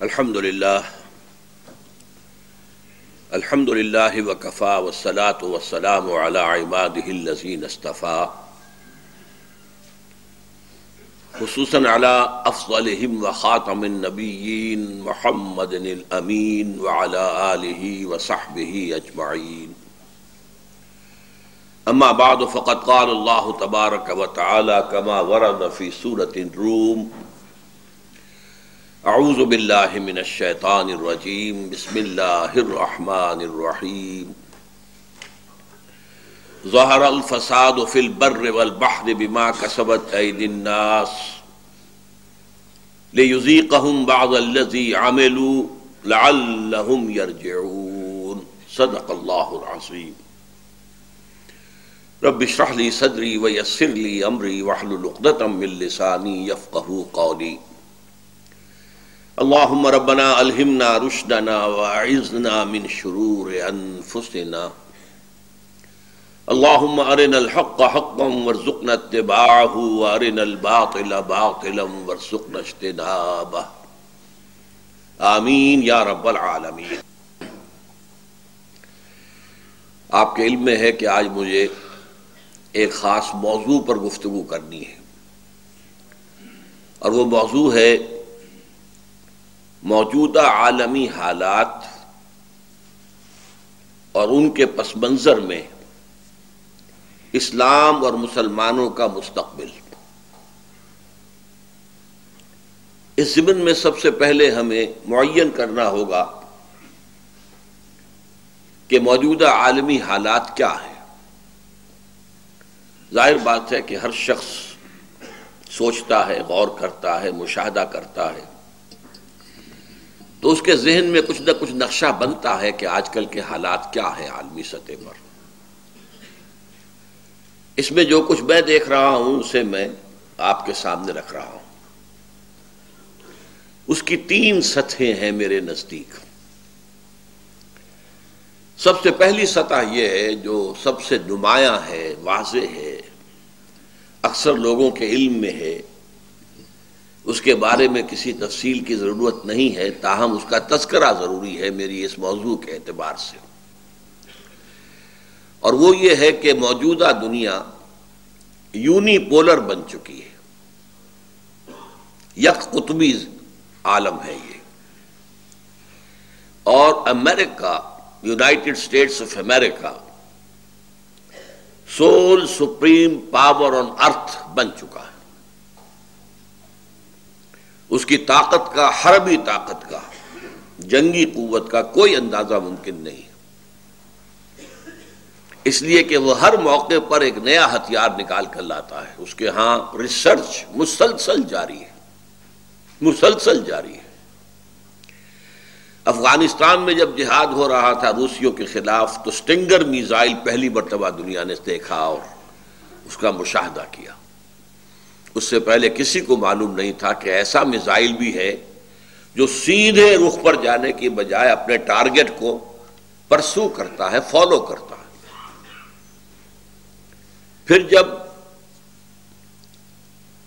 الحمدللہ وکفا والصلاة والسلام علی عبادہ الذین اصطفیٰ خصوصاً علی افضلہم وخاتم النبیین محمد الامین وعلی آلہ وصحبہ اجمعین اما بعد فقد قال اللہ تبارک وتعالی کما ورد فی سورۃ الروم اعوذ باللہ من الشیطان الرجیم بسم اللہ الرحمن الرحیم ظہر الفساد فی البر والبحر بما کسبت ایدی الناس لیذیقہم بعض الذی عملوا لعلہم یرجعون صدق اللہ العظیم رب اشرح لی صدری ویسر لی امری واحلل عقدۃ من لسانی یفقہوا قولی اللہم ربنا الہمنا رشدنا واعذنا من شرور انفسنا اللہم ارنا الحق حقا وارزقنا اتباعہ وارنا الباطل باطلا وارزقنا اجتنابہ آمین یا رب العالمین۔ آپ کے علم میں ہے کہ آج مجھے ایک خاص موضوع پر گفتگو کرنی ہے، اور وہ موضوع ہے موجودہ عالمی حالات اور ان کے پس منظر میں اسلام اور مسلمانوں کا مستقبل۔ اس ضمن میں سب سے پہلے ہمیں معین کرنا ہوگا کہ موجودہ عالمی حالات کیا ہیں۔ ظاہر بات ہے کہ ہر شخص سوچتا ہے، غور کرتا ہے، مشاہدہ کرتا ہے تو اس کے ذہن میں کچھ نہ کچھ نقشہ بنتا ہے کہ آج کل کے حالات کیا ہیں عالمی سطح پر۔ اس میں جو کچھ میں دیکھ رہا ہوں اسے میں آپ کے سامنے رکھ رہا ہوں۔ اس کی 3 سطحیں ہیں میرے نزدیک۔ سب سے پہلی سطح یہ ہے جو سب سے نمایاں ہے، واضح ہے، اکثر لوگوں کے علم میں ہے، اس کے بارے میں کسی تفصیل کی ضرورت نہیں ہے، تاہم اس کا تذکرہ ضروری ہے میری اس موضوع کے اعتبار سے، اور وہ یہ ہے کہ موجودہ دنیا یونی پولر بن چکی ہے، یک قطبی عالم ہے یہ، اور امریکہ، United States of America sole supreme power on earth بن چکا ہے۔ اس کی طاقت کا، حربی طاقت کا، جنگی قوت کا کوئی اندازہ ممکن نہیں، اس لیے کہ وہ ہر موقع پر ایک نیا ہتھیار نکال کر لاتا ہے۔ اس کے ہاں ریسرچ مسلسل جاری ہے، مسلسل جاری ہے۔ افغانستان میں جب جہاد ہو رہا تھا روسیوں کے خلاف تو سٹنگر میزائل پہلی مرتبہ دنیا نے دیکھا اور اس کا مشاہدہ کیا۔ اس سے پہلے کسی کو معلوم نہیں تھا کہ ایسا میزائل بھی ہے جو سیدھے رخ پر جانے کی بجائے اپنے ٹارگٹ کو پرسو کرتا ہے، فالو کرتا ہے۔ پھر جب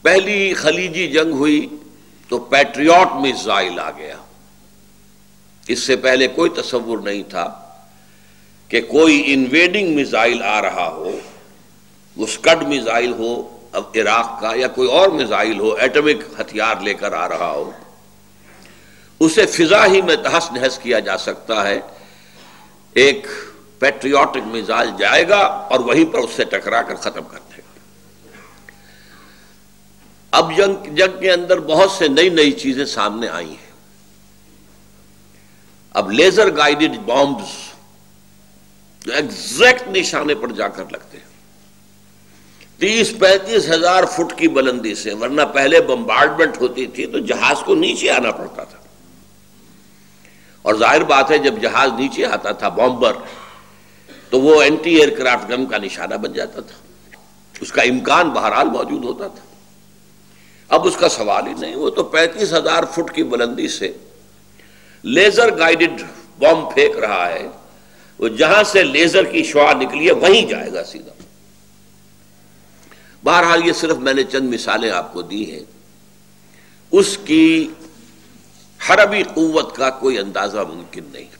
پہلی خلیجی جنگ ہوئی تو پیٹریوٹ میزائل آ گیا۔ اس سے پہلے کوئی تصور نہیں تھا کہ کوئی انویڈنگ میزائل آ رہا ہو، وہ اسکڈ میزائل ہو اب عراق کا، یا کوئی اور میزائل ہو، ایٹمک ہتھیار لے کر آ رہا ہو، اسے فضا ہی میں تہس نہس کیا جا سکتا ہے۔ ایک پیٹریوٹک میزائل جائے گا اور وہیں پر اس سے ٹکرا کر ختم کر دے گا۔ اب جنگ کے اندر بہت سے نئی چیزیں سامنے آئی ہیں۔ اب لیزر گائیڈڈ بامبز جو ایگزیکٹ نشانے پر جا کر لگتے ہیں 30-35 ہزار فٹ کی بلندی سے، ورنہ پہلے بمبارڈمنٹ ہوتی تھی تو جہاز کو نیچے آنا پڑتا تھا، اور ظاہر بات ہے جب جہاز نیچے آتا تھا بامبر تو وہ اینٹی ایئر کرافٹ گن کا نشانہ بن جاتا تھا، اس کا امکان بہرحال موجود ہوتا تھا۔ اب اس کا سوال ہی نہیں، وہ تو 35 ہزار فٹ کی بلندی سے لیزر گائیڈڈ بم پھینک رہا ہے، وہ جہاں سے لیزر کی شعاع نکلی ہے وہیں جائے گا سیدھا۔ بہرحال یہ صرف میں نے چند مثالیں آپ کو دی ہیں، اس کی حربی قوت کا کوئی اندازہ ممکن نہیں.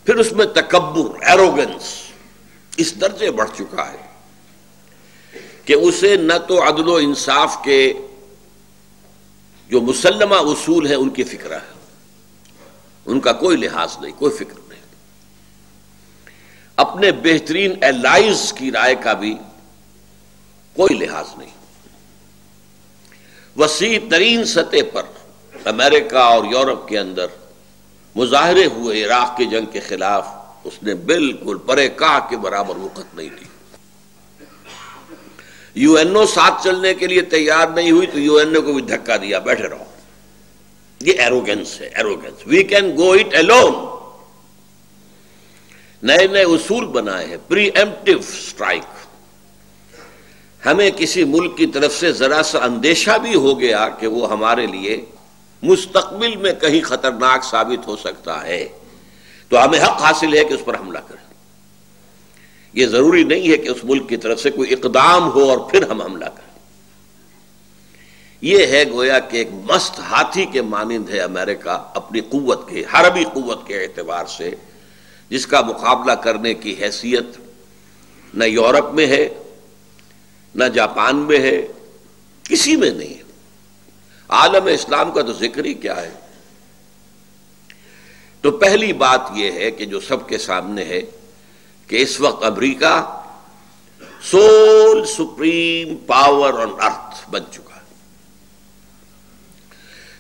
پھر اس میں تکبر، ایروگنس اس درجے بڑھ چکا ہے کہ اسے نہ تو عدل و انصاف کے جو مسلمہ اصول ہیں ان کی فکر ہے، ان کا کوئی لحاظ نہیں، کوئی فکر نہیں. اپنے بہترین الائز کی رائے کا بھی کوئی لحاظ نہیں. وسیع ترین سطح پر امریکہ اور یورپ کے اندر مظاہرے ہوئے عراق کی جنگ کے خلاف، اس نے بالکل پرے کاہ کے برابر وقت نہیں دی. یو این او ساتھ چلنے کے لیے تیار نہیں ہوئی تو یو این او کو بھی دھکا دیا، بیٹھے رہو. یہ ایروگنس ہے، arrogance. We can go it alone. نئے نئے اصول بنائے ہیں، پری ایمپٹیو اسٹرائک. ہمیں کسی ملک کی طرف سے ذرا سا اندیشہ بھی ہو گیا کہ وہ ہمارے لیے مستقبل میں کہیں خطرناک ثابت ہو سکتا ہے تو ہمیں حق حاصل ہے کہ اس پر حملہ کریں. یہ ضروری نہیں ہے کہ اس ملک کی طرف سے کوئی اقدام ہو اور پھر ہم حملہ کریں. یہ ہے گویا کہ ایک مست ہاتھی کے مانند ہے امریکہ اپنی قوت کے، حربی قوت کے اعتبار سے، جس کا مقابلہ کرنے کی حیثیت نہ یورپ میں ہے، نہ جاپان میں ہے، کسی میں نہیں ہے. عالم اسلام کا تو ذکر ہی کیا ہے. تو پہلی بات یہ ہے کہ جو سب کے سامنے ہے کہ اس وقت امریکہ sole supreme power on earth بن چکا ہے.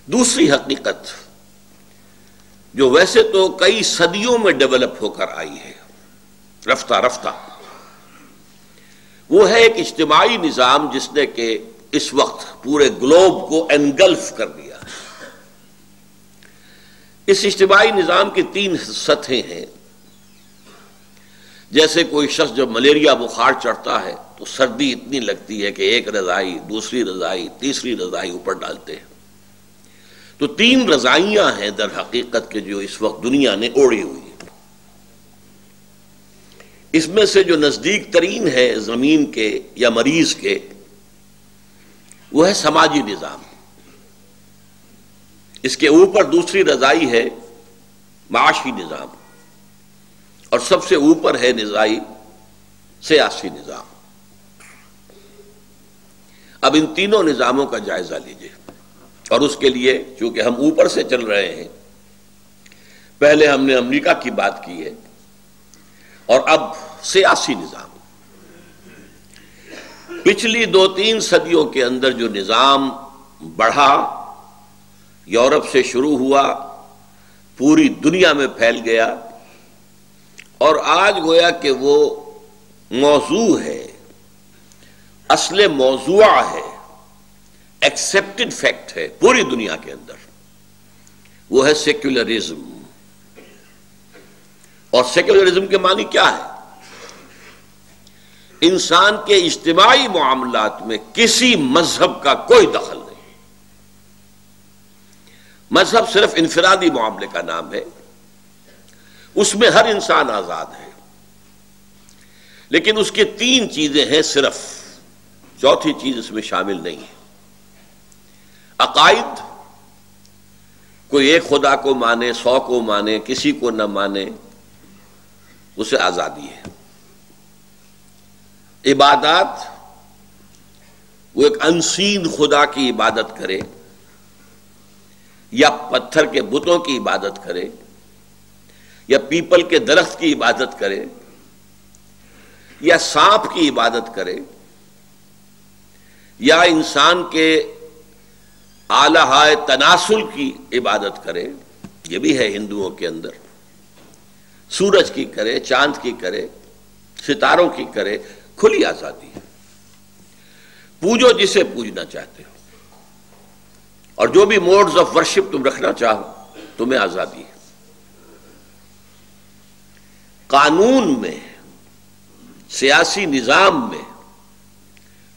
دوسری حقیقت جو ویسے تو کئی صدیوں میں ڈیولپ ہو کر آئی ہے رفتہ رفتہ، وہ ہے ایک اجتماعی نظام جس نے کہ اس وقت پورے گلوب کو انگلف کر دیا. اس اجتماعی نظام کی 3 سطحیں ہیں. جیسے کوئی شخص جب ملیریا بخار چڑھتا ہے تو سردی اتنی لگتی ہے کہ ایک رضائی، دوسری رضائی، تیسری رضائی اوپر ڈالتے ہیں. تو 3 رضائیاں ہیں در حقیقت کے جو اس وقت دنیا نے اوڑھی ہوئی. اس میں سے جو نزدیک ترین ہے زمین کے یا مریض کے، وہ ہے سماجی نظام. اس کے اوپر دوسری رضائی ہے معاشی نظام، اور سب سے اوپر ہے نظائی سیاسی نظام. اب ان تینوں نظاموں کا جائزہ لیجیے، اور اس کے لیے چونکہ ہم اوپر سے چل رہے ہیں، پہلے ہم نے امریکہ کی بات کی ہے اور اب سیاسی نظام. پچھلی 2-3 صدیوں کے اندر جو نظام بڑھا، یورپ سے شروع ہوا، پوری دنیا میں پھیل گیا، اور آج گویا کہ وہ موضوع ہے، اصل موضوع ہے، ایکسیپٹڈ فیکٹ ہے پوری دنیا کے اندر. وہ ہے سیکولرزم. اور سیکولرزم کے معنی کیا ہے؟ انسان کے اجتماعی معاملات میں کسی مذہب کا کوئی دخل نہیں. مذہب صرف انفرادی معاملے کا نام ہے، اس میں ہر انسان آزاد ہے، لیکن اس کی 3 چیزیں ہیں صرف، چوتھی چیز اس میں شامل نہیں ہے. عقائد، کوئی ایک خدا کو مانے، 100 کو مانے، کسی کو نہ مانے، اسے آزادی ہے. عبادات، وہ ایک انسین خدا کی عبادت کرے یا پتھر کے بتوں کی عبادت کرے یا پیپل کے درخت کی عبادت کرے یا سانپ کی عبادت کرے یا انسان کے آلہائے تناسل کی عبادت کرے، یہ بھی ہے ہندوؤں کے اندر. سورج کی کرے، چاند کی کرے، ستاروں کی کرے، کھلی آزادی ہے. پوجو جسے پوجنا چاہتے ہو، اور جو بھی موڈز آف ورشپ تم رکھنا چاہو تمہیں آزادی ہے. قانون میں، سیاسی نظام میں،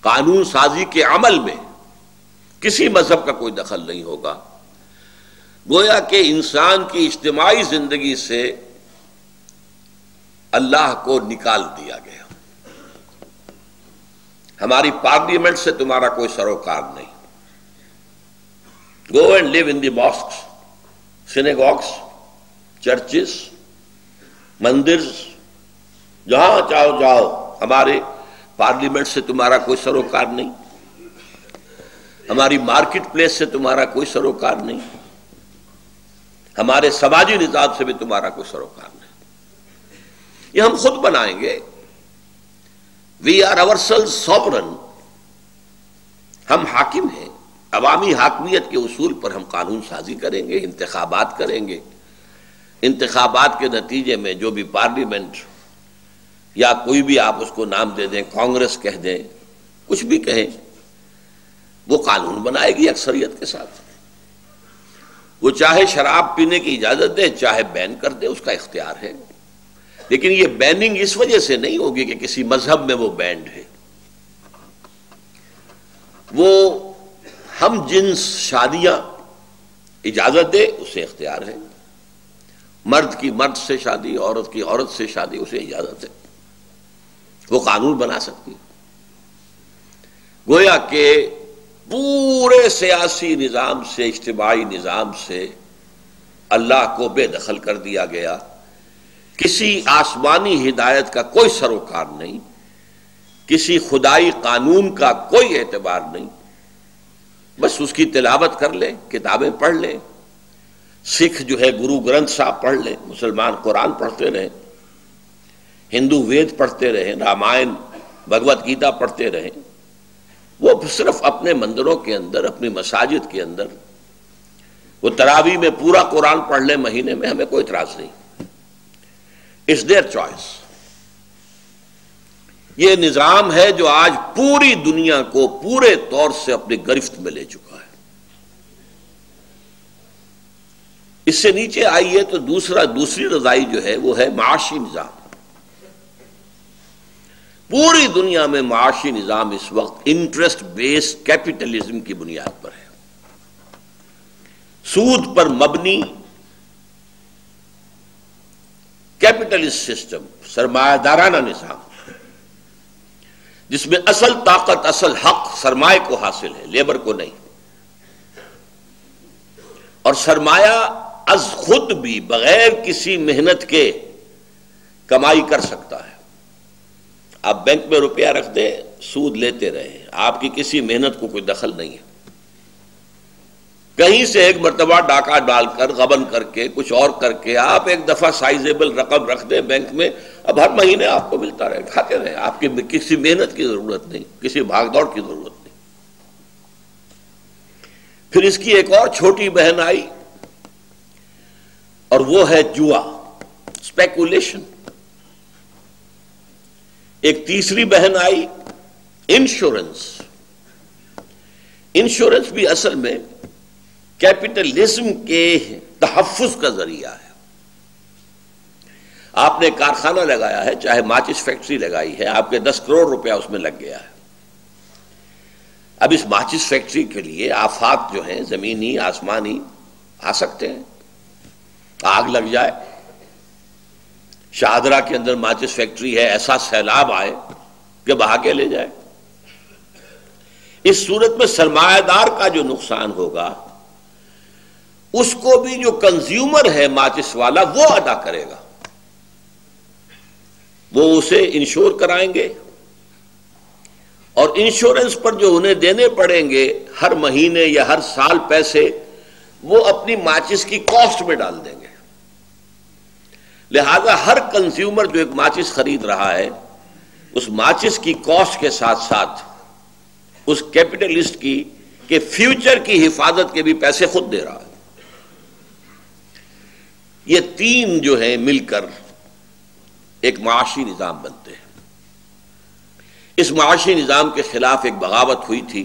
قانون سازی کے عمل میں کسی مذہب کا کوئی دخل نہیں ہوگا. گویا کہ انسان کی اجتماعی زندگی سے اللہ کو نکال دیا گیا. ہماری پارلیمنٹ سے تمہارا کوئی سروکار نہیں، Go and live in the mosques, synagogues, churches, مندر، جہاں چاہو جاؤ. ہمارے پارلیمنٹ سے تمہارا کوئی سروکار نہیں، ہماری مارکیٹ پلیس سے تمہارا کوئی سروکار نہیں، ہمارے سماجی نظام سے بھی تمہارا کوئی سروکار نہیں. یہ ہم خود بنائیں گے. We are ourselves sovereign. ہم حاکم ہیں. عوامی حاکمیت کے اصول پر ہم قانون سازی کریں گے، انتخابات کریں گے. انتخابات کے نتیجے میں جو بھی پارلیمنٹ یا کوئی بھی آپ اس کو نام دے دیں، کانگریس کہہ دیں، کچھ بھی کہیں، وہ قانون بنائے گی اکثریت کے ساتھ. وہ چاہے شراب پینے کی اجازت دے، چاہے بین کر دے، اس کا اختیار ہے. لیکن یہ بیننگ اس وجہ سے نہیں ہوگی کہ کسی مذہب میں وہ بینڈ ہے. وہ ہم جنس شادیاں اجازت دے، اسے اختیار ہے. مرد کی مرد سے شادی، عورت کی عورت سے شادی، اسے اجازت ہے، وہ قانون بنا سکتی. گویا کہ پورے سیاسی نظام سے، اجتماعی نظام سے اللہ کو بے دخل کر دیا گیا. کسی آسمانی ہدایت کا کوئی سروکار نہیں، کسی خدائی قانون کا کوئی اعتبار نہیں. بس اس کی تلاوت کر لیں، کتابیں پڑھ لیں. سکھ جو ہے گرو گرنتھ صاحب پڑھ لیں، مسلمان قرآن پڑھتے رہیں، ہندو وید پڑھتے رہیں، رامائن بھگوت گیتا پڑھتے رہیں. وہ صرف اپنے مندروں کے اندر، اپنی مساجد کے اندر وہ تراویح میں پورا قرآن پڑھ لیں مہینے میں، ہمیں کوئی اعتراض نہیں. It's their choice. یہ نظام ہے جو آج پوری دنیا کو پورے طور سے اپنی گرفت میں لے چکا ہے. اس سے نیچے آئیے تو دوسری رضائی جو ہے وہ ہے معاشی نظام. پوری دنیا میں معاشی نظام اس وقت انٹرسٹ بیسڈ کیپٹلزم کی بنیاد پر ہے. سود پر مبنی کیپٹلسٹ سسٹم، سرمایہ دارانہ نظام، جس میں اصل طاقت، اصل حق سرمایہ کو حاصل ہے، لیبر کو نہیں. اور سرمایہ از خود بھی بغیر کسی محنت کے کمائی کر سکتا ہے. آپ بینک میں روپیہ رکھ دیں، سود لیتے رہیں، آپ کی کسی محنت کو کوئی دخل نہیں ہے. کہیں سے ایک مرتبہ ڈاکہ ڈال کر، غبن کر کے، کچھ اور کر کے آپ ایک دفعہ سائزیبل رقم رکھ دیں بینک میں، اب ہر مہینے آپ کو ملتا رہے، کھاتے رہیں. آپ کی کسی محنت کی ضرورت نہیں، کسی بھاگ دوڑ کی ضرورت نہیں. پھر اس کی ایک اور چھوٹی بہن آئی اور وہ ہے جوا، اسپیکولیشن. ایک تیسری بہن آئی انشورنس. انشورنس بھی اصل میں کیپٹلزم کے تحفظ کا ذریعہ ہے. آپ نے کارخانہ لگایا ہے، چاہے ماچس فیکٹری لگائی ہے، آپ کے 10 کروڑ روپیہ اس میں لگ گیا ہے. اب اس ماچس فیکٹری کے لیے آفات جو ہیں زمینی آسمانی آ سکتے ہیں. آگ لگ جائے، شاہدرہ کے اندر ماچس فیکٹری ہے، ایسا سیلاب آئے کہ بہا کے لے جائے. اس صورت میں سرمایہ دار کا جو نقصان ہوگا اس کو بھی جو کنزیومر ہے ماچس والا وہ ادا کرے گا. وہ اسے انشور کرائیں گے اور انشورنس پر جو انہیں دینے پڑیں گے ہر مہینے یا ہر سال پیسے، وہ اپنی ماچس کی کاسٹ میں ڈال دیں گے. لہذا ہر کنزیومر جو ایک ماچس خرید رہا ہے، اس ماچس کی کاسٹ کے ساتھ ساتھ اس کیپٹلسٹ کی کہ فیوچر کی حفاظت کے بھی پیسے خود دے رہا ہے. یہ تین جو ہیں مل کر ایک معاشی نظام بنتے ہیں. اس معاشی نظام کے خلاف ایک بغاوت ہوئی تھی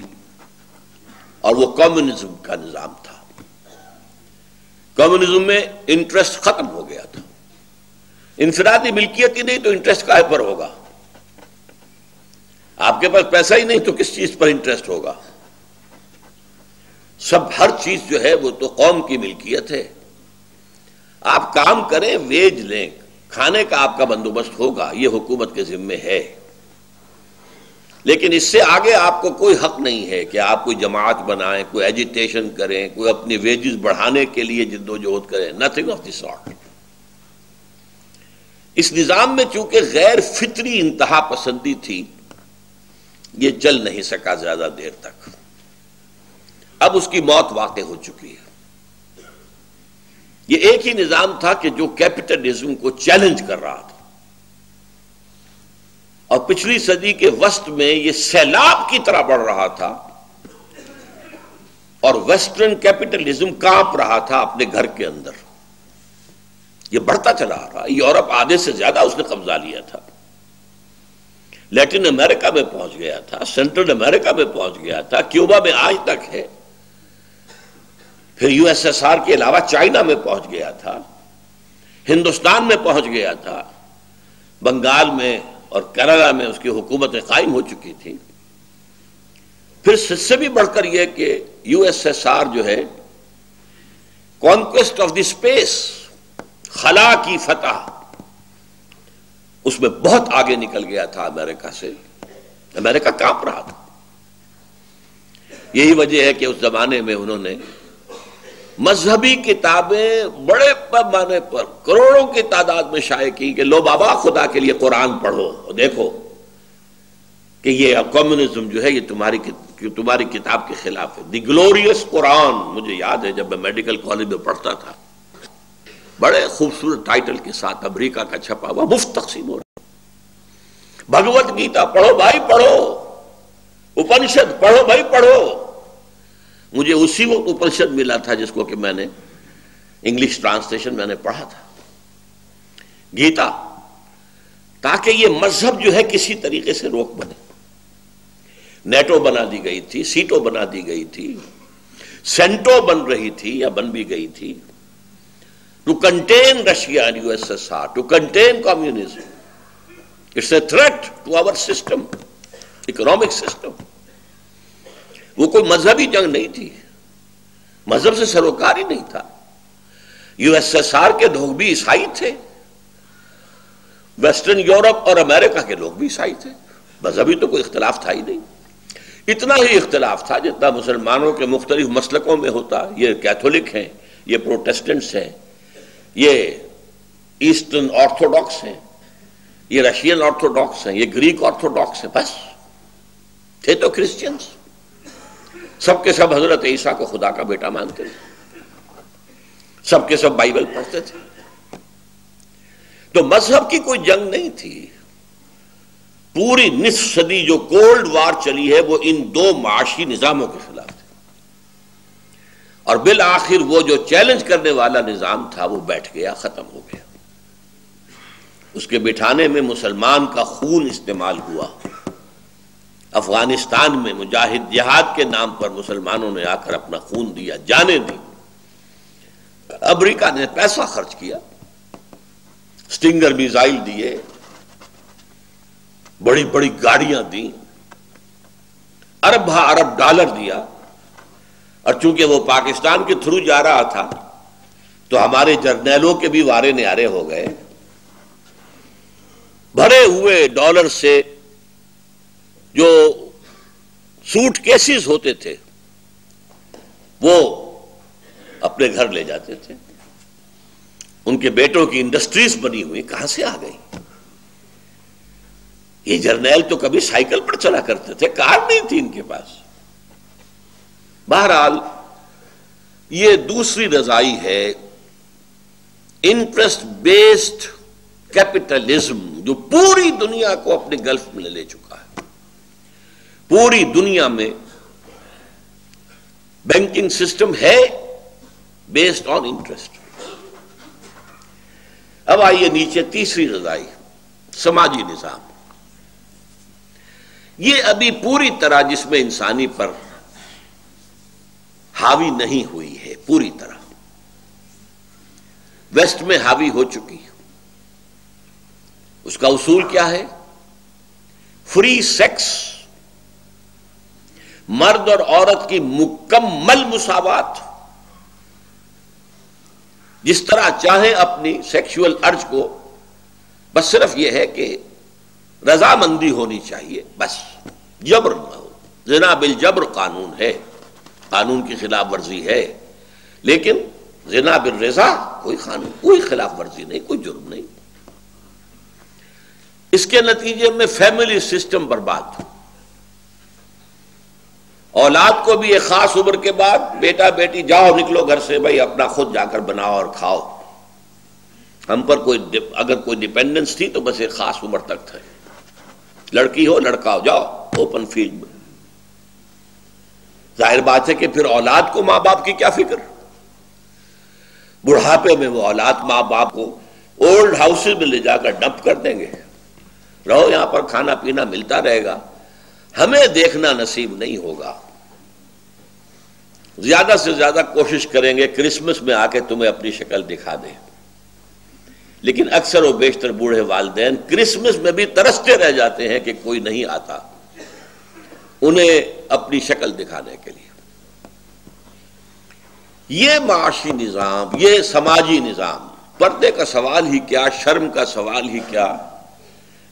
اور وہ کمیونزم کا نظام تھا. کمیونزم میں انٹرسٹ ختم ہو گیا تھا. انفرادی ملکیت ہی نہیں تو انٹرسٹ کاہے پر ہوگا؟ آپ کے پاس پیسہ ہی نہیں تو کس چیز پر انٹرسٹ ہوگا؟ سب ہر چیز جو ہے وہ تو قوم کی ملکیت ہے. آپ کام کریں، ویج لیں، کھانے کا آپ کا بندوبست ہوگا، یہ حکومت کے ذمے ہے. لیکن اس سے آگے آپ کو کوئی حق نہیں ہے کہ آپ کوئی جماعت بنائیں، کوئی ایجیٹیشن کریں، کوئی اپنی ویجز بڑھانے کے لیے جدوجہد کریں. Nothing of the sort. اس نظام میں چونکہ غیر فطری انتہا پسندی تھی، یہ چل نہیں سکا زیادہ دیر تک. اب اس کی موت واقع ہو چکی ہے. یہ ایک ہی نظام تھا کہ جو کیپٹلزم کو چیلنج کر رہا تھا، اور پچھلی صدی کے وسط میں یہ سیلاب کی طرح بڑھ رہا تھا، اور ویسٹرن کیپٹلزم کانپ رہا تھا اپنے گھر کے اندر. یہ بڑھتا چلا رہا. یورپ آدھے سے زیادہ اس نے قبضہ لیا تھا، لیٹن امریکہ میں پہنچ گیا تھا، سینٹرل امریکہ میں پہنچ گیا تھا، کیوبا میں آج تک ہے، پھر یو ایس ایس آر کے علاوہ چائنا میں پہنچ گیا تھا، ہندوستان میں پہنچ گیا تھا، بنگال میں اور کیرلا میں اس کی حکومتیں قائم ہو چکی تھی. پھر اس سے بھی بڑھ کر یہ کہ یو ایس ایس آر جو ہے کانکویسٹ آف دی اسپیس، خلا کی فتح، اس میں بہت آگے نکل گیا تھا امریکہ سے. امریکہ کانپ رہا تھا. یہی وجہ ہے کہ اس زمانے میں انہوں نے مذہبی کتابیں بڑے پیمانے پر کروڑوں کی تعداد میں شائع کی کہ لو بابا خدا کے لیے قرآن پڑھو، دیکھو کہ یہ کمیونزم جو ہے یہ تمہاری کتاب کے خلاف ہے. دی گلوریس قرآن، مجھے یاد ہے جب میں میڈیکل کالج میں پڑھتا تھا، بڑے خوبصورت ٹائٹل کے ساتھ امریکہ کا چھپا ہوا، مفت تقسیم ہو رہا. بھگوت گیتا پڑھو بھائی پڑھو، اپنشد پڑھو بھائی پڑھو. مجھے اسی وقت اپنشد ملا تھا جس کو کہ میں نے انگلش ٹرانسلیشن میں نے پڑھا تھا، گیتا، تاکہ یہ مذہب جو ہے کسی طریقے سے روک بنے. نیٹو بنا دی گئی تھی، سیٹو بنا دی گئی تھی، سینٹو بن رہی تھی یا بن بھی گئی تھی، to contain Russia and USSR, to contain communism. It's a threat to our system, economic system. وہ کوئی مذہبی جنگ نہیں تھی، مذہب سے سروکار ہی نہیں تھا. یو ایس ایس آر کے لوگ بھی عیسائی تھے، ویسٹرن یورپ اور امریکہ کے لوگ بھی عیسائی تھے. مذہبی تو کوئی اختلاف تھا ہی نہیں. اتنا ہی اختلاف تھا جتنا مسلمانوں کے مختلف مسلکوں میں ہوتا. یہ کیتھولک ہیں، یہ پروٹیسٹنٹس ہیں، یہ ایسٹرن آرتھوڈاکس ہیں، یہ رشین آرتھوڈاکس ہیں، یہ گریک آرتھوڈاکس ہیں. بس تھے تو کرسچنز. سب کے سب حضرت عیسیٰ کو خدا کا بیٹا مانتے تھے، سب کے سب بائبل پڑھتے تھے. تو مذہب کی کوئی جنگ نہیں تھی. پوری نصف صدی جو کولڈ وار چلی ہے وہ ان دو معاشی نظاموں کے خلاف تھی، اور بالآخر وہ جو چیلنج کرنے والا نظام تھا وہ بیٹھ گیا، ختم ہو گیا. اس کے بٹھانے میں مسلمان کا خون استعمال ہوا. افغانستان میں مجاہد جہاد کے نام پر مسلمانوں نے آ کر اپنا خون دیا، جانیں دی. امریکہ نے پیسہ خرچ کیا، سٹنگر میزائل دیے، بڑی بڑی گاڑیاں دیں، ارب ہا ارب ڈالر دیا. اور چونکہ وہ پاکستان کے تھرو جا رہا تھا تو ہمارے جرنیلوں کے بھی وارے نیارے ہو گئے. بھرے ہوئے ڈالر سے جو سوٹ کیسز ہوتے تھے وہ اپنے گھر لے جاتے تھے. ان کے بیٹوں کی انڈسٹریز بنی ہوئی کہاں سے آ گئی؟ یہ جرنیل تو کبھی سائیکل پر چلا کرتے تھے، کار نہیں تھی ان کے پاس. بہرحال یہ دوسری رضائی ہے، انٹرسٹ بیسڈ کیپٹلزم، جو پوری دنیا کو اپنے گلف میں لے چکا ہے. پوری دنیا میں بینکنگ سسٹم ہے بیسڈ آن انٹرسٹ. اب آئیے نیچے تیسری رضائی، سماجی نظام. یہ ابھی پوری طرح جس میں انسانی پر حاوی نہیں ہوئی ہے، پوری طرح ویسٹ میں حاوی ہو چکی. اس کا اصول کیا ہے؟ فری سیکس، مرد اور عورت کی مکمل مساوات. جس طرح چاہیں اپنی سیکشول ارج کو، بس صرف یہ ہے کہ رضامندی ہونی چاہیے. بس جبر نہ ہو. زنا بالجبر قانون ہے، قانون کی خلاف ورزی ہے، لیکن زنا بالرضا کوئی قانون، کوئی خلاف ورزی نہیں، کوئی جرم نہیں. اس کے نتیجے میں فیملی سسٹم برباد ہو. اولاد کو بھی ایک خاص عمر کے بعد بیٹا بیٹی جاؤ نکلو گھر سے بھائی، اپنا خود جا کر بناؤ اور کھاؤ. ہم پر اگر کوئی ڈیپینڈنس تھی تو بس ایک خاص عمر تک تھا. لڑکی ہو لڑکا ہو جاؤ اوپن فیلڈ میں. ظاہر بات ہے کہ پھر اولاد کو ماں باپ کی کیا فکر. بڑھاپے میں وہ اولاد ماں باپ کو اولڈ ہاؤسز میں لے جا کر ڈمپ کر دیں گے. رہو یہاں پر کھانا پینا ملتا رہے گا، ہمیں دیکھنا نصیب نہیں ہوگا. زیادہ سے زیادہ کوشش کریں گے کرسمس میں آ کے تمہیں اپنی شکل دکھا دیں، لیکن اکثر و بیشتر بوڑھے والدین کرسمس میں بھی ترستے رہ جاتے ہیں کہ کوئی نہیں آتا انہیں اپنی شکل دکھانے کے لیے. یہ معاشی نظام، یہ سماجی نظام، پردے کا سوال ہی کیا، شرم کا سوال ہی کیا،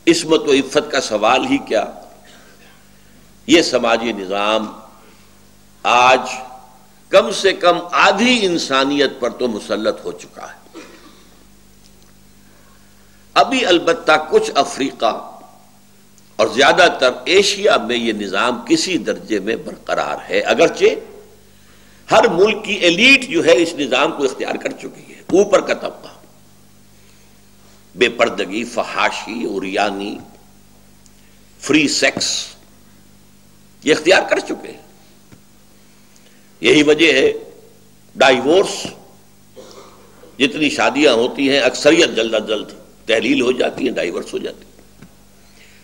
عصمت و عفت کا سوال ہی کیا، یہ سماجی نظام آج کم سے کم آدھی انسانیت پر تو مسلط ہو چکا ہے. ابھی البتہ کچھ افریقہ اور زیادہ تر ایشیا میں یہ نظام کسی درجے میں برقرار ہے، اگرچہ ہر ملک کی ایلیٹ جو ہے اس نظام کو اختیار کر چکی ہے. اوپر کا طبقہ بے پردگی، فحاشی، عریانی، فری سیکس یہ اختیار کر چکے ہیں. یہی وجہ ہے ڈائیورس، جتنی شادیاں ہوتی ہیں اکثریت جلد از جلد تحلیل ہو جاتی ہیں، ڈائیورس ہو جاتی ہیں.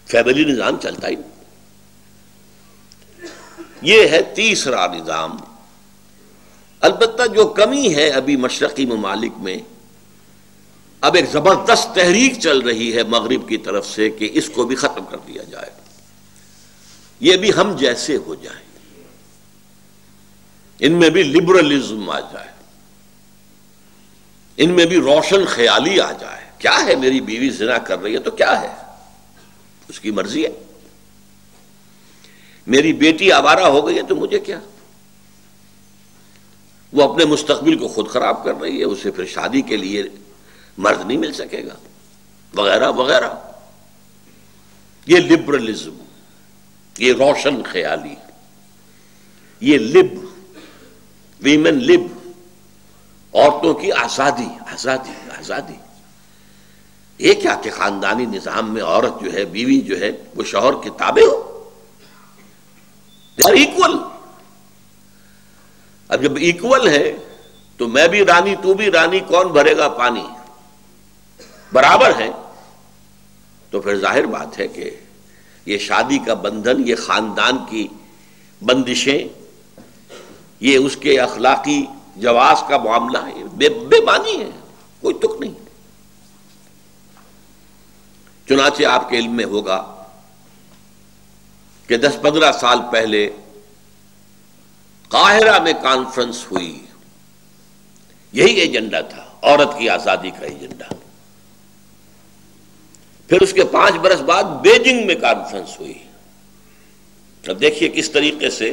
فیملی نظام چلتا ہی. یہ ہے تیسرا نظام. البتہ جو کمی ہے ابھی مشرقی ممالک میں، اب ایک زبردست تحریک چل رہی ہے مغرب کی طرف سے کہ اس کو بھی ختم کر دیا جائے، یہ بھی ہم جیسے ہو جائیں، ان میں بھی لبرلزم آ جائے، ان میں بھی روشن خیالی آ جائے. کیا ہے میری بیوی زنا کر رہی ہے تو کیا ہے، اس کی مرضی ہے. میری بیٹی آوارہ ہو گئی ہے تو مجھے کیا، وہ اپنے مستقبل کو خود خراب کر رہی ہے، اسے پھر شادی کے لیے مرد نہیں مل سکے گا، وغیرہ وغیرہ. یہ لبرلزم، یہ روشن خیالی، یہ لب، ویمن لب، عورتوں کی آزادی آزادی آزادی. یہ کیا کہ خاندانی نظام میں عورت جو ہے، بیوی جو ہے، وہ شوہر کے تابع ہو. They are equal. اب جب ایکول ہے تو میں بھی رانی تو بھی رانی، کون بھرے گا پانی، برابر ہے. تو پھر ظاہر بات ہے کہ یہ شادی کا بندھن، یہ خاندان کی بندشیں، یہ اس کے اخلاقی جواز کا معاملہ ہے، بے معنی ہے، کوئی تک نہیں. چنانچہ آپ کے علم میں ہوگا کہ 10-15 سال پہلے قاہرہ میں کانفرنس ہوئی، یہی ایجنڈا تھا، عورت کی آزادی کا ایجنڈا. پھر اس کے 5 برس بعد بیجنگ میں کانفرنس ہوئی. اب دیکھیے کس طریقے سے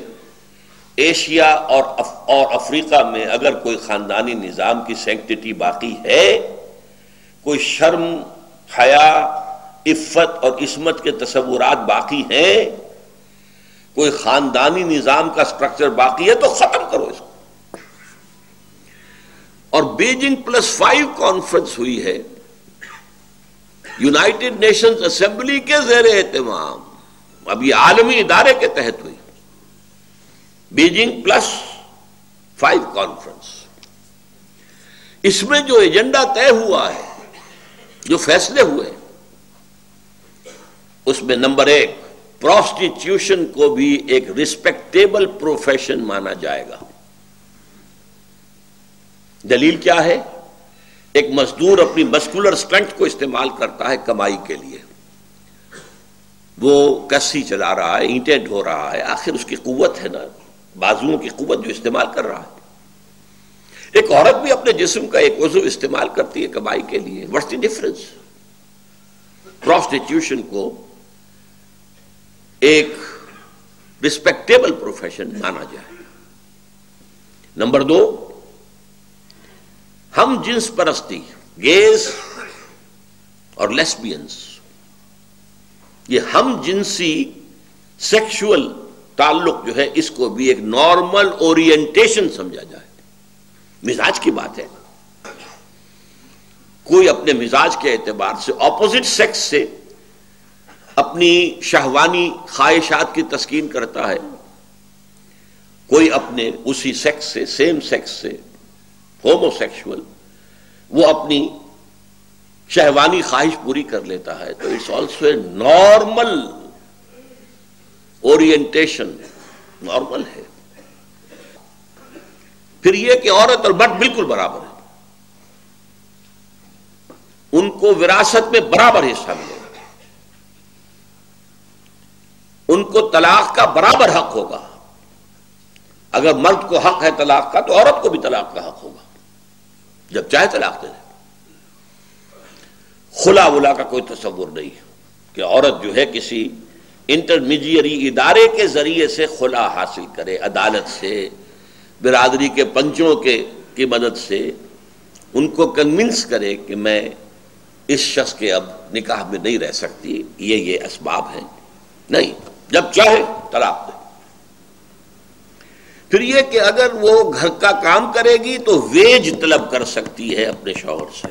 ایشیا اور افریقہ میں اگر کوئی خاندانی نظام کی سینکٹیٹی باقی ہے، کوئی شرم، حیا، عفت اور عصمت کے تصورات باقی ہیں، کوئی خاندانی نظام کا سٹرکچر باقی ہے تو ختم کرو اس کو. اور بیجنگ +5 کانفرنس ہوئی ہے یونائٹڈ نیشنز اسمبلی کے زیر اہتمام، اب یہ عالمی ادارے کے تحت ہوئی، بیجنگ +5 کانفرنس. اس میں جو ایجنڈا طے ہوا ہے، جو فیصلے ہوئے، اس میں نمبر 1 پروسٹیٹیوشن کو بھی ایک ریسپیکٹیبل پروفیشن مانا جائے گا. دلیل کیا ہے؟ ایک مزدور اپنی مسکولر اسٹرینتھ کو استعمال کرتا ہے کمائی کے لیے، وہ کسی چلا رہا ہے، اینٹیں ڈھو رہا ہے، آخر اس کی قوت ہے نا، بازوؤں کی قوت جو استعمال کر رہا ہے. ایک عورت بھی اپنے جسم کا ایک عضو استعمال کرتی ہے کمائی کے لیے. What's the difference? پروسٹیٹیوشن کو ایک رسپیکٹیبل پروفیشن مانا جائے۔ نمبر 2، ہم جنس پرستی، گیز اور لیسبینز، یہ ہم جنسی سیکشول تعلق جو ہے اس کو بھی ایک نارمل اورینٹیشن سمجھا جائے۔ مزاج کی بات ہے، کوئی اپنے مزاج کے اعتبار سے اپوزٹ سیکس سے اپنی شہوانی خواہشات کی تسکین کرتا ہے، کوئی اپنے اسی سیکس سے، سیم سیکس سے، ہومو سیکشول، وہ اپنی شہوانی خواہش پوری کر لیتا ہے، تو it's also a normal orientation, normal ہے۔ پھر یہ کہ عورت اور مرد بالکل برابر ہیں، ان کو وراثت میں برابر حصہ ملے گا، ان کو طلاق کا برابر حق ہوگا۔ اگر مرد کو حق ہے طلاق کا تو عورت کو بھی طلاق کا حق ہوگا، جب چاہے طلاق دے دے۔ خلا ولا کا کوئی تصور نہیں کہ عورت جو ہے کسی انٹرمیڈیری ادارے کے ذریعے سے خلا حاصل کرے، عدالت سے، برادری کے پنچوں کی مدد سے ان کو کنونس کرے کہ میں اس شخص کے اب نکاح میں نہیں رہ سکتی، یہ اسباب ہیں، نہیں، جب چاہے طلاق دے۔ پھر یہ کہ اگر وہ گھر کا کام کرے گی تو ویج طلب کر سکتی ہے اپنے شوہر سے،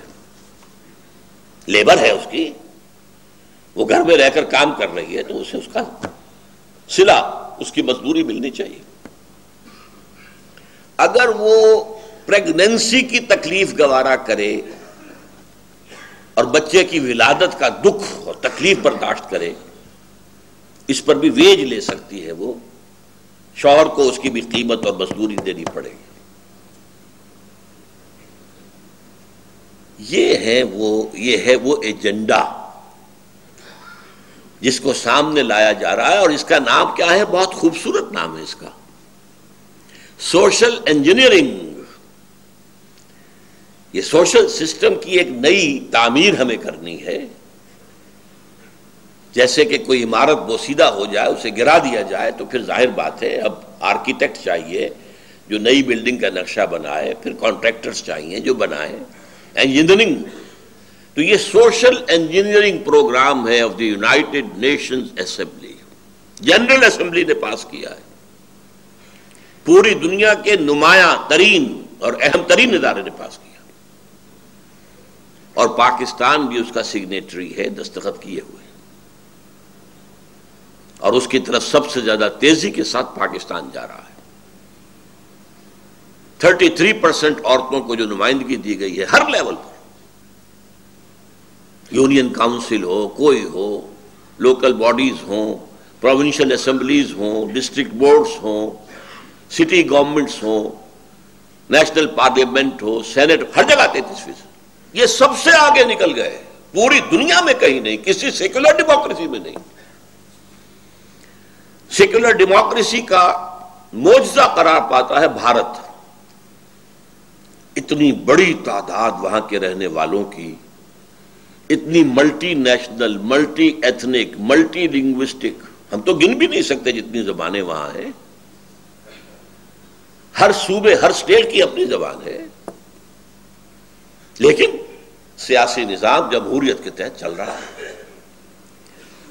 لیبر ہے اس کی، وہ گھر میں رہ کر کام کر رہی ہے تو اسے اس کا صلہ، اس کی مزدوری ملنی چاہیے۔ اگر وہ پریگننسی کی تکلیف گوارا کرے اور بچے کی ولادت کا دکھ اور تکلیف برداشت کرے، اس پر بھی ویج لے سکتی ہے، وہ شوہر کو اس کی بھی قیمت اور مزدوری دینی پڑے گی۔ یہ ہے وہ ایجنڈا جس کو سامنے لایا جا رہا ہے، اور اس کا نام کیا ہے؟ بہت خوبصورت نام ہے اس کا، سوشل انجینئرنگ۔ یہ سوشل سسٹم کی ایک نئی تعمیر ہمیں کرنی ہے، جیسے کہ کوئی عمارت بوسیدہ ہو جائے، اسے گرا دیا جائے تو پھر ظاہر بات ہے اب آرکیٹیکٹ چاہیے جو نئی بلڈنگ کا نقشہ بنائے، پھر کانٹریکٹرز چاہیے جو بنائیں، انجینئرنگ۔ تو یہ سوشل انجینئرنگ پروگرام ہے of the United nations assembly, general assembly نے پاس کیا ہے، پوری دنیا کے نمایاں ترین اور اہم ترین ادارے نے پاس کیا، اور پاکستان بھی اس کا سگنیٹری ہے، دستخط کیے ہوئے، اور اس کی طرف سب سے زیادہ تیزی کے ساتھ پاکستان جا رہا ہے۔ 33% عورتوں کو جو نمائندگی دی گئی ہے ہر لیول پر، یونین کاؤنسل ہو، کوئی ہو، لوکل باڈیز ہوں، پروونشل اسمبلیز ہوں، ڈسٹرکٹ بورڈز ہوں، سٹی گورنمنٹس ہوں، نیشنل پارلیمنٹ ہو، سینٹ، ہر جگہ 33%۔ یہ سب سے آگے نکل گئے، پوری دنیا میں کہیں نہیں، کسی سیکولر ڈیموکریسی میں نہیں۔ سیکولر ڈیموکریسی کا معجزہ قرار پاتا ہے بھارت، اتنی بڑی تعداد وہاں کے رہنے والوں کی، اتنی multi national, multi ethnic, multi linguistic, ہم تو گن بھی نہیں سکتے جتنی زبانیں وہاں ہیں، ہر صوبے، ہر سٹیٹ کی اپنی زبان ہے، لیکن سیاسی نظام جمہوریت کے تحت چل رہا ہے۔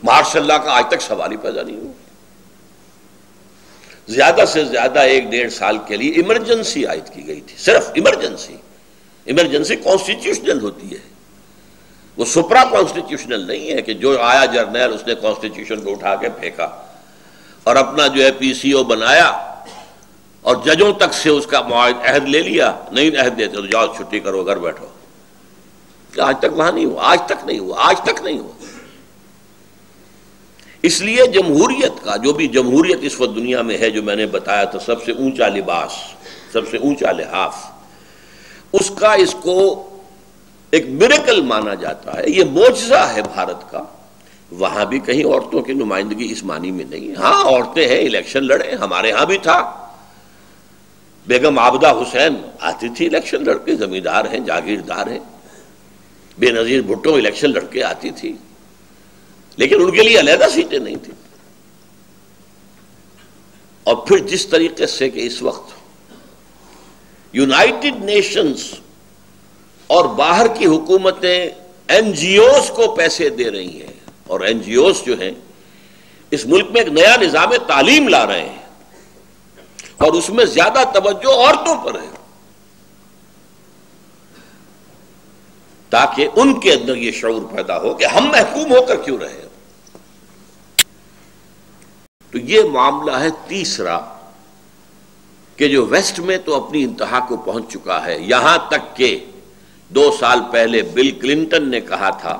مارشل لاء کا آج تک سوال ہی پیدا نہیں ہوا۔ زیادہ سے زیادہ 1-1.5 سال کے لیے ایمرجنسی عائد کی گئی تھی، صرف ایمرجنسی۔ ایمرجنسی کانسٹیٹیوشنل ہوتی ہے، وہ سپرا کانسٹیٹیوشنل نہیں ہے کہ جو آیا جرنیل اس نے کانسٹیٹیوشن کو اٹھا کے پھینکا اور اپنا جو ہے پی سی او بنایا اور ججوں تک سے اس کا عہد لے لیا، نہیں عہد دیتے تو جاؤ چھٹی کرو، گھر بیٹھو۔ آج تک وہاں نہیں ہوا، آج تک نہیں ہوا، آج تک نہیں ہوا۔ اس لیے جمہوریت کا، جو بھی جمہوریت اس وقت دنیا میں ہے، جو میں نے بتایا تھا، سب سے اونچا لباس، سب سے اونچا لحاف، اس کا اس کو ایک میریکل مانا جاتا ہے، یہ معجزہ ہے بھارت کا۔ وہاں بھی کہیں عورتوں کی نمائندگی اس معنی میں نہیں، ہاں عورتیں ہیں، الیکشن لڑے، ہمارے ہاں بھی تھا، بیگم عابدہ حسین آتی تھی الیکشن لڑ کے، زمیندار ہیں، جاگیردار ہیں، بے نظیر بھٹو الیکشن لڑ کے آتی تھی، لیکن ان کے لیے علیحدہ سیٹیں نہیں تھیں۔ اور پھر جس طریقے سے کہ اس وقت یونائٹڈ نیشنز اور باہر کی حکومتیں این جی اوز کو پیسے دے رہی ہیں، اور این جی اوز جو ہیں اس ملک میں ایک نیا نظام تعلیم لا رہے ہیں، اور اس میں زیادہ توجہ عورتوں پر ہے، تاکہ ان کے اندر یہ شعور پیدا ہو کہ ہم محکوم ہو کر کیوں رہے. تو یہ معاملہ ہے تیسرا کہ جو ویسٹ میں تو اپنی انتہا کو پہنچ چکا ہے، یہاں تک کہ 2 سال پہلے بل کلنٹن نے کہا تھا،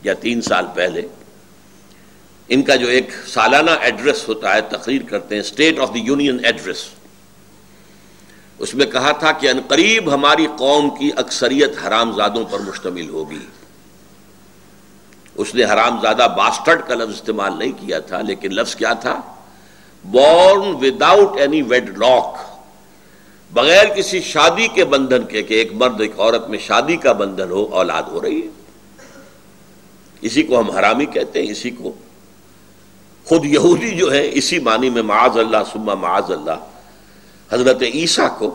یا 3 سال پہلے، ان کا جو ایک سالانہ ایڈریس ہوتا ہے، تقریر کرتے ہیں، State of the Union address, اس میں کہا تھا کہ عنقریب ہماری قوم کی اکثریت حرام زادوں پر مشتمل ہوگی. اس نے حرام زادہ باسٹرڈ کا لفظ استعمال نہیں کیا تھا، لیکن لفظ کیا تھا؟ Born without any wedlock, بغیر کسی شادی کے بندھن کے، کہ ایک مرد ایک عورت میں شادی کا بندھن ہو، اولاد ہو رہی ہے. اسی کو ہم حرامی کہتے ہیں. اسی کو خود یہودی جو ہے اسی معنی میں معاذ اللہ ثم معاذ اللہ حضرت عیسیٰ کو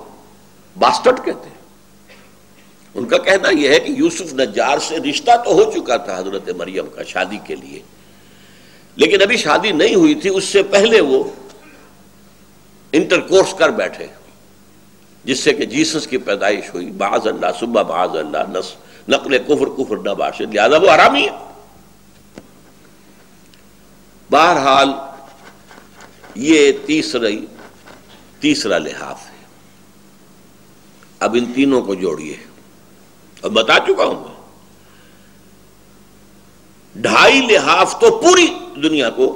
باسٹرڈ کہتے ہیں. ان کا کہنا یہ ہے کہ یوسف نجار سے رشتہ تو ہو چکا تھا حضرت مریم کا شادی کے لیے، لیکن ابھی شادی نہیں ہوئی تھی، اس سے پہلے وہ انٹرکورس کر بیٹھے، جس سے کہ جیسس کی پیدائش ہوئی. معاذ اللہ ثم معاذ اللہ، نقل کفر نہ باشد، لہذا وہ حرامی ہے. بہرحال یہ تیسرا لحاظ ہے. اب ان تینوں کو جوڑیے. اب بتا چکا ہوں میں 2.5 لحاظ تو پوری دنیا کو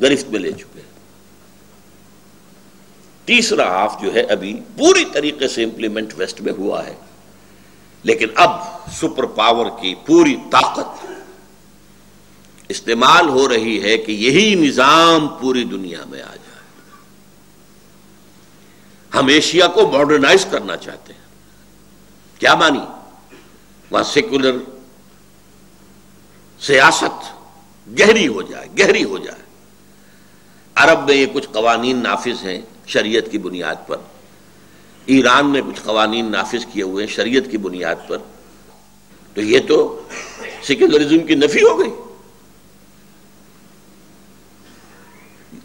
گرفت میں لے چکے. تیسرا ہاف جو ہے ابھی پوری طریقے سے امپلیمنٹ ویسٹ میں ہوا ہے، لیکن اب سپر پاور کی پوری طاقت استعمال ہو رہی ہے کہ یہی نظام پوری دنیا میں آ جائے. ہم ایشیا کو ماڈرنائز کرنا چاہتے ہیں. کیا مانی؟ وہاں سیکولر سیاست گہری ہو جائے. عرب میں یہ کچھ قوانین نافذ ہیں شریعت کی بنیاد پر، ایران میں کچھ قوانین نافذ کیے ہوئے ہیں شریعت کی بنیاد پر. تو یہ تو سیکولرزم کی نفی ہو گئی.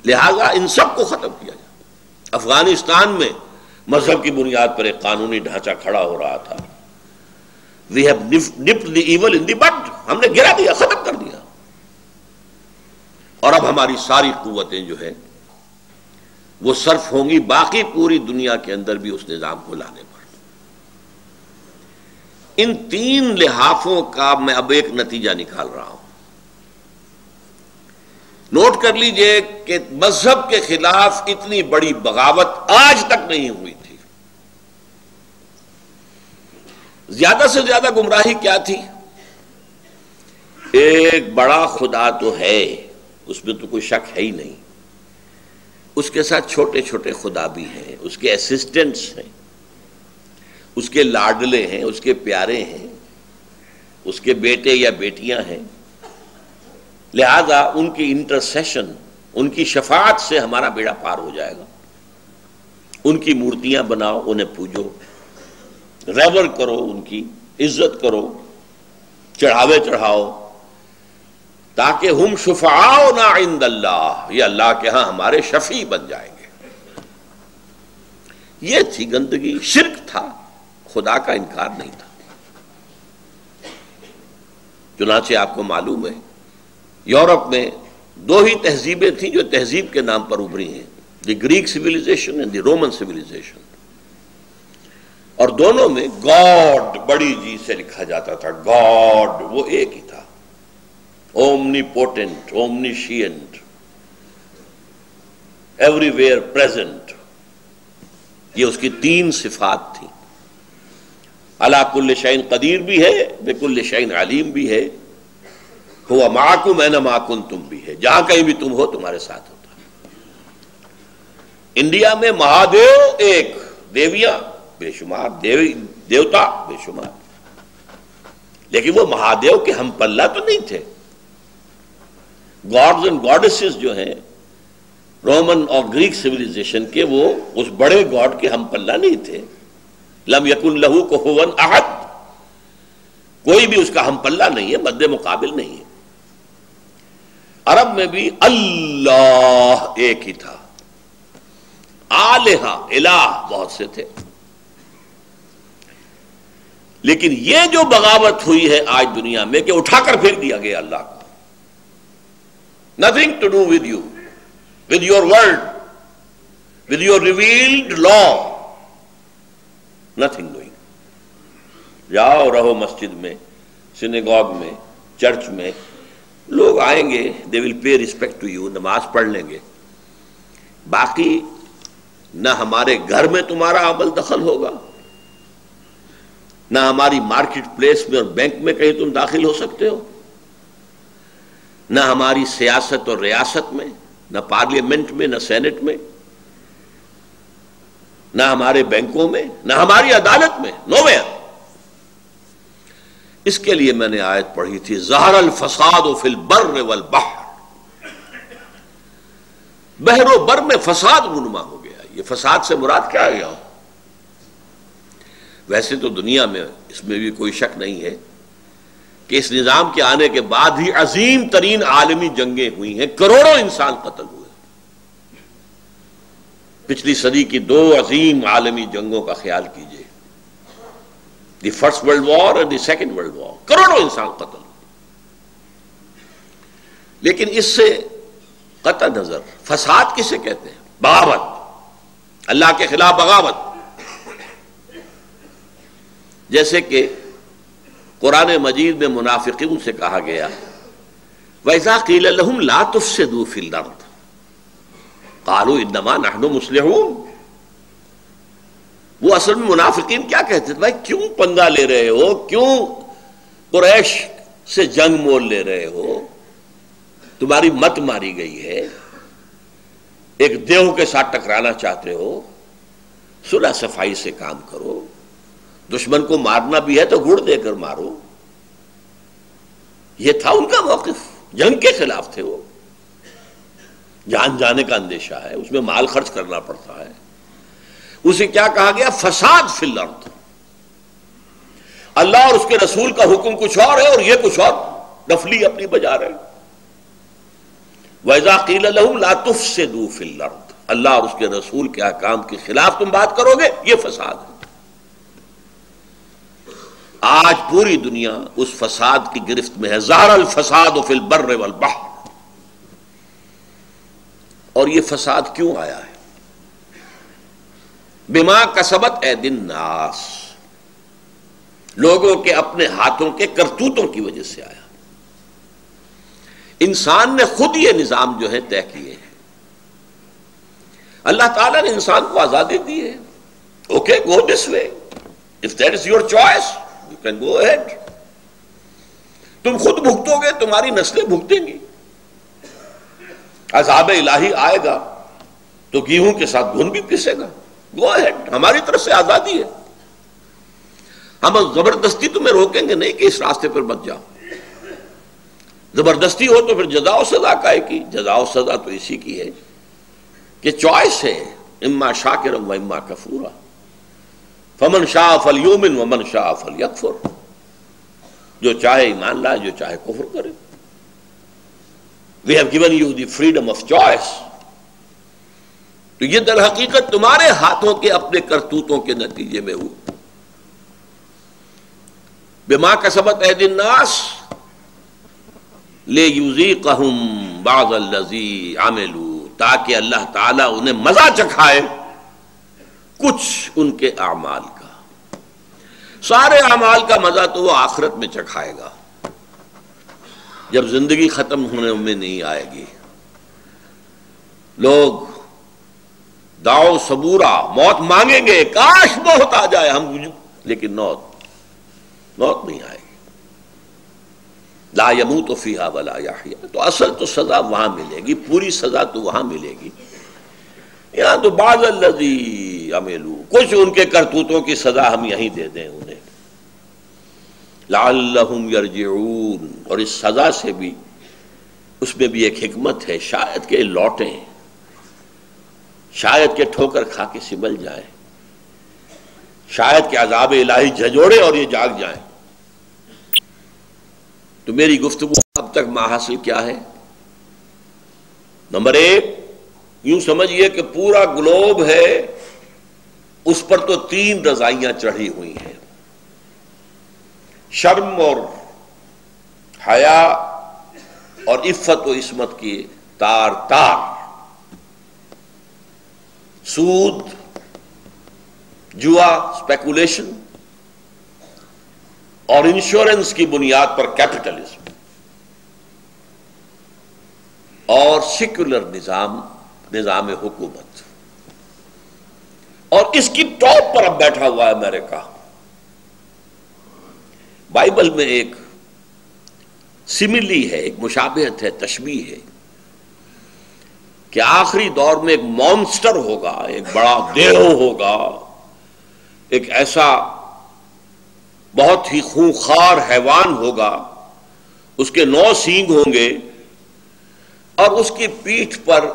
لہذا ان سب کو ختم کیا جائے. افغانستان میں مذہب کی بنیاد پر ایک قانونی ڈھانچہ کھڑا ہو رہا تھا. We have nipped the evil in the bud. ہم نے گرا دیا، ختم کر دیا. اور اب ہماری ساری قوتیں جو ہے وہ صرف ہوں گی باقی پوری دنیا کے اندر بھی اس نظام کو لانے پر. ان 3 لحاظوں کا میں اب ایک نتیجہ نکال رہا ہوں. نوٹ کر لیجئے کہ مذہب کے خلاف اتنی بڑی بغاوت آج تک نہیں ہوئی تھی. زیادہ سے زیادہ گمراہی کیا تھی؟ ایک بڑا خدا تو ہے، اس میں تو کوئی شک ہے ہی نہیں. اس کے ساتھ چھوٹے چھوٹے خدا بھی ہیں، اس کے اسسٹنٹس ہیں، اس کے لاڈلے ہیں، اس کے پیارے ہیں، اس کے بیٹے یا بیٹیاں ہیں. لہذا ان کی انٹرسیشن، ان کی شفاعت سے ہمارا بیڑا پار ہو جائے گا. ان کی مورتیاں بناؤ، انہیں پوجو، ریور کرو، ان کی عزت کرو، چڑھاوے چڑھاؤ، تاکہ ہم شفعاؤنا عند اللہ، یہ اللہ کے ہاں ہمارے شفیع بن جائیں گے. یہ تھی گندگی. شرک تھا، خدا کا انکار نہیں تھا. چنانچہ آپ کو معلوم ہے یورپ میں 2 ہی تہذیبیں تھیں جو تہذیب کے نام پر ابھری ہیں، the Greek civilisation and the Roman civilisation. اور دونوں میں گاڈ بڑی جی سے لکھا جاتا تھا. گاڈ وہ ایک ہی تھا، omnipotent, omniscient, everywhere present. یہ اس کی 3 صفات تھیں. علی کل شیء قدیر بھی ہے، بکل شیء علیم بھی ہے، ہوا معکم اینما کنتم بھی ہے، جہاں کہیں بھی تم ہو تمہارے ساتھ ہوتا. انڈیا میں مہادیو ایک، دیویاں بے شمار، دیوتا بے شمار، لیکن وہ مہادیو کے ہم پلہ تو نہیں تھے. گاڈز اینڈ گاڈسز جو ہیں رومن اور گریک سویلائزیشن کے وہ اس بڑے گاڈ کے ہم پلہ نہیں تھے. لم یکن لہو کفوا احد، کوئی بھی اس کا ہم پلہ نہیں ہے، مد مقابل نہیں ہے. عرب میں بھی اللہ ایک ہی تھا، آلہہ الہ بہت سے تھے. لیکن یہ جو بغاوت ہوئی ہے آج دنیا میں کہ اٹھا کر پھینک دیا گیا اللہ کو. Nothing to do with you, with your word, with your revealed law. Nothing doing. جاؤ رہو مسجد میں، سینیگوگ میں، چرچ میں، لوگ آئیں گے، they will pay respect to you، نماز پڑھ لیں گے. باقی نہ ہمارے گھر میں تمہارا عمل دخل ہوگا، نہ ہماری مارکیٹ پلیس میں اور بینک میں کہیں تم داخل ہو سکتے ہو، نہ ہماری سیاست اور ریاست میں، نہ پارلیمنٹ میں، نہ سینٹ میں، نہ ہمارے بینکوں میں، نہ ہماری عدالت میں، نو ویئر. اس کے لیے میں نے آیت پڑھی تھی ظہر الفساد فی البر والبحر. بحر و بر میں فساد رونما ہو گیا. یہ فساد سے مراد کیا ہے؟ ویسے تو دنیا میں اس میں بھی کوئی شک نہیں ہے کہ اس نظام کے آنے کے بعد ہی عظیم ترین عالمی جنگیں ہوئی ہیں، کروڑوں انسان قتل ہوئے. پچھلی صدی کی 2 عظیم عالمی جنگوں کا خیال کیجئے، دی فرسٹ ورلڈ وار اور دی سیکنڈ ورلڈ وار، کروڑوں انسان قتل ہوئے. لیکن اس سے قطع نظر فساد کسے کہتے ہیں؟ بغاوت، اللہ کے خلاف بغاوت. جیسے کہ قرآن مجید میں منافقین سے کہا گیا وَإِذَا قِيلَ لَهُمْ لَا تُفْسِدُوا فِي الْأَرْضِ قَالُوا إِنَّمَا نَحْنُ مُصْلِحُونَ. وہ اصل میں منافقین کیا کہتے تھے؟ بھائی کیوں پنگا لے رہے ہو، کیوں قریش سے جنگ مول لے رہے ہو، تمہاری مت ماری گئی ہے، ایک دیو کے ساتھ ٹکرانا چاہتے ہو، صلح صفائی سے کام کرو، دشمن کو مارنا بھی ہے تو گڑ دے کر مارو. یہ تھا ان کا موقف، جنگ کے خلاف تھے. وہ جان جانے کا اندیشہ ہے، اس میں مال خرچ کرنا پڑتا ہے. اسے کیا کہا گیا؟ فساد فی الارض. اللہ اور اس کے رسول کا حکم کچھ اور ہے اور یہ کچھ اور ڈفلی اپنی بجا رہے. وَإِذَا قِيلَ لَهُمْ لَا تُفْسِدُوا فِي الْأَرْضِ، اللہ اور اس کے رسول کے احکام کے خلاف تم بات کرو گے، یہ فساد ہے. آج پوری دنیا اس فساد کی گرفت میں ہے. ظہر الفساد فی البر والبحر. اور یہ فساد کیوں آیا ہے؟ بما کسبت ایدی الناس، لوگوں کے اپنے ہاتھوں کے کرتوتوں کی وجہ سے آیا. انسان نے خود یہ نظام جو ہے طے کیے ہیں. اللہ تعالیٰ نے انسان کو آزادی دی ہے. Okay go this way, if that is your choice you can go ahead. تم خود بھگتو گے، تمہاری نسلیں بھگتیں گی. عذاب الہی آئے گا تو گیہوں کے ساتھ گھن بھی پسے گا. گو ahead، ہماری طرف سے آزادی ہے. ہم زبردستی تمہیں روکیں گے نہیں کہ اس راستے پر مت جاؤ. زبردستی ہو تو پھر جزا و سزا کا ہے کی. جزا و سزا تو اسی کی ہے کہ چوائس ہے، اما شاکرا و اما کفورا، فمن شاء فلیؤمن ومن شاء فلیکفر. جو چاہے ایمان لائے، جو چاہے کفر کرے. We have given you the freedom of choice. تو یہ در حقیقت تمہارے ہاتھوں کے اپنے کرتوتوں کے نتیجے میں ہوا. بما کسبت ایدی الناس لیذیقہم بعض الذی عملوا، تاکہ اللہ تعالیٰ انہیں مزہ چکھائے کچھ ان کے اعمال کا. سارے اعمال کا مزہ تو وہ آخرت میں چکھائے گا جب زندگی ختم ہونے میں نہیں آئے گی. لوگ داؤ صبورا موت مانگیں گے، کاش موت آ جائے ہم، لیکن موت نہیں آئے گی. لا يموت فیہا ولا یحیا. تو اصل تو سزا وہاں ملے گی، پوری سزا تو وہاں ملے گی. یہاں تو بعض الذی عملوا، کچھ ان کے کرتوتوں کی سزا ہم یہیں دے دیں انہیں. لعلہم یرجعون، اور اس سزا سے بھی، اس میں بھی ایک حکمت ہے، شاید کہ لوٹیں. شاید کہ ٹھوکر کھا کے سمل جائیں، شاید کہ عذاب الہی جھنجھوڑے اور یہ جاگ جائیں۔ تو میری گفتگو اب تک ماحصل کیا ہے؟ نمبر ایک، یوں سمجھیے کہ پورا گلوب ہے، اس پر تو 3 رضائیاں چڑھی ہوئی ہیں، شرم اور حیا اور عفت و عصمت کی تار تار، سود، جوا، اسپیکولیشن اور انشورنس کی بنیاد پر کیپٹلزم اور سیکولر نظام حکومت، اور اس کی ٹاپ پر اب بیٹھا ہوا ہے امریکہ۔ بائبل میں ایک سملی ہے، ایک مشابہت ہے، تشبیہ ہے کہ آخری دور میں ایک مانسٹر ہوگا، ایک بڑا دیو ہوگا، ایک ایسا بہت ہی خونخوار حیوان ہوگا، اس کے 9 سینگ ہوں گے اور اس کی پیٹھ پر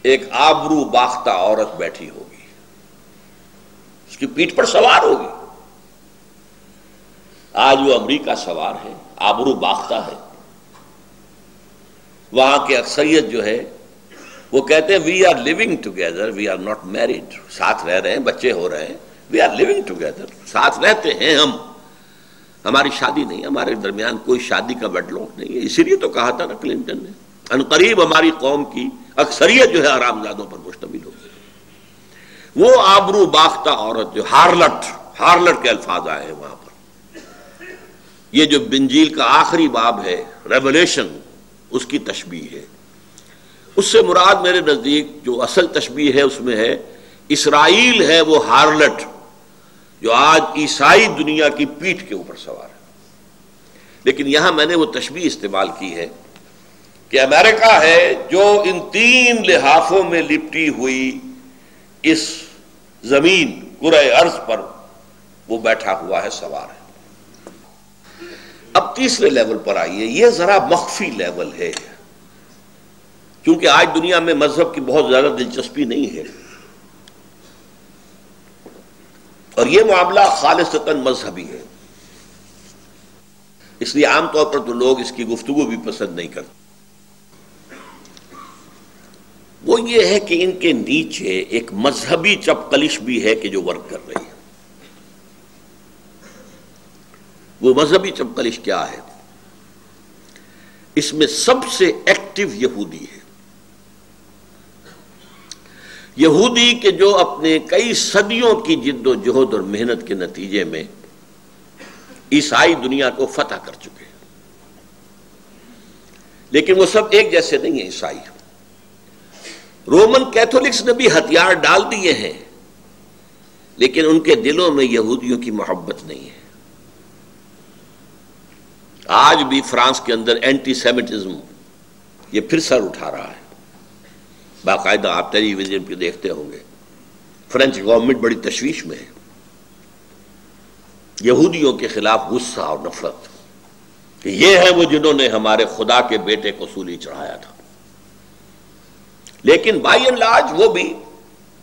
ایک آبرو باختہ عورت بیٹھی ہوگی، اس کی پیٹھ پر سوار ہوگی۔ آج وہ امریکہ سوار ہے، آبرو باختہ ہے۔ وہاں کے اکثریت جو ہے وہ کہتے ہیں we are living together, we are not married, ساتھ رہ رہے ہیں، بچے ہو رہے ہیں، وی آر لیونگ ٹوگیدر، ساتھ رہتے ہیں ہم، ہماری شادی نہیں، ہمارے درمیان کوئی شادی کا ویڈ لاک نہیں ہے۔ اسی لیے تو کہا تھا نا کلنٹن نے، عنقریب ہماری قوم کی اکثریت جو ہے حرامزادوں پر مشتمل ہوگی۔ وہ آبرو باختہ عورت جو ہارلٹ کے الفاظ آئے ہیں وہاں پر، یہ جو انجیل کا آخری باب ہے ریولیشن، اس کی تشبیہ ہے۔ اس سے مراد میرے نزدیک جو اصل تشبیہ ہے اس میں ہے اسرائیل ہے وہ ہارلٹ جو آج عیسائی دنیا کی پیٹھ کے اوپر سوار ہے۔ لیکن یہاں میں نے وہ تشبیہ استعمال کی ہے کہ امریکہ ہے جو ان 3 لحافوں میں لپٹی ہوئی اس زمین کرۂ ارض پر وہ بیٹھا ہوا ہے، سوار ہے۔ اب تیسرے لیول پر آئیے، یہ ذرا مخفی لیول ہے کیونکہ آج دنیا میں مذہب کی بہت زیادہ دلچسپی نہیں ہے اور یہ معاملہ خالصتاً مذہبی ہے، اس لیے عام طور پر تو لوگ اس کی گفتگو بھی پسند نہیں کرتے۔ وہ یہ ہے کہ ان کے نیچے ایک مذہبی چپقلش بھی ہے کہ جو ورک کر رہی ہے۔ وہ مذہبی چپقلش کیا ہے؟ اس میں سب سے ایکٹیو یہودی ہے، یہودی کہ جو اپنے کئی صدیوں کی جد و جہد اور محنت کے نتیجے میں عیسائی دنیا کو فتح کر چکے ہیں۔ لیکن وہ سب ایک جیسے نہیں ہیں عیسائی۔ رومن کیتھولکس نے بھی ہتھیار ڈال دیے ہیں، لیکن ان کے دلوں میں یہودیوں کی محبت نہیں ہے۔ آج بھی فرانس کے اندر اینٹی سیمیٹزم یہ پھر سر اٹھا رہا ہے، باقاعدہ آپ ٹیلی ویژن پہ دیکھتے ہوں گے۔ فرینچ گورنمنٹ بڑی تشویش میں ہے، یہودیوں کے خلاف غصہ اور نفرت کہ یہ ہیں وہ جنہوں نے ہمارے خدا کے بیٹے کو سولی چڑھایا تھا۔ لیکن بائی اینڈ لارج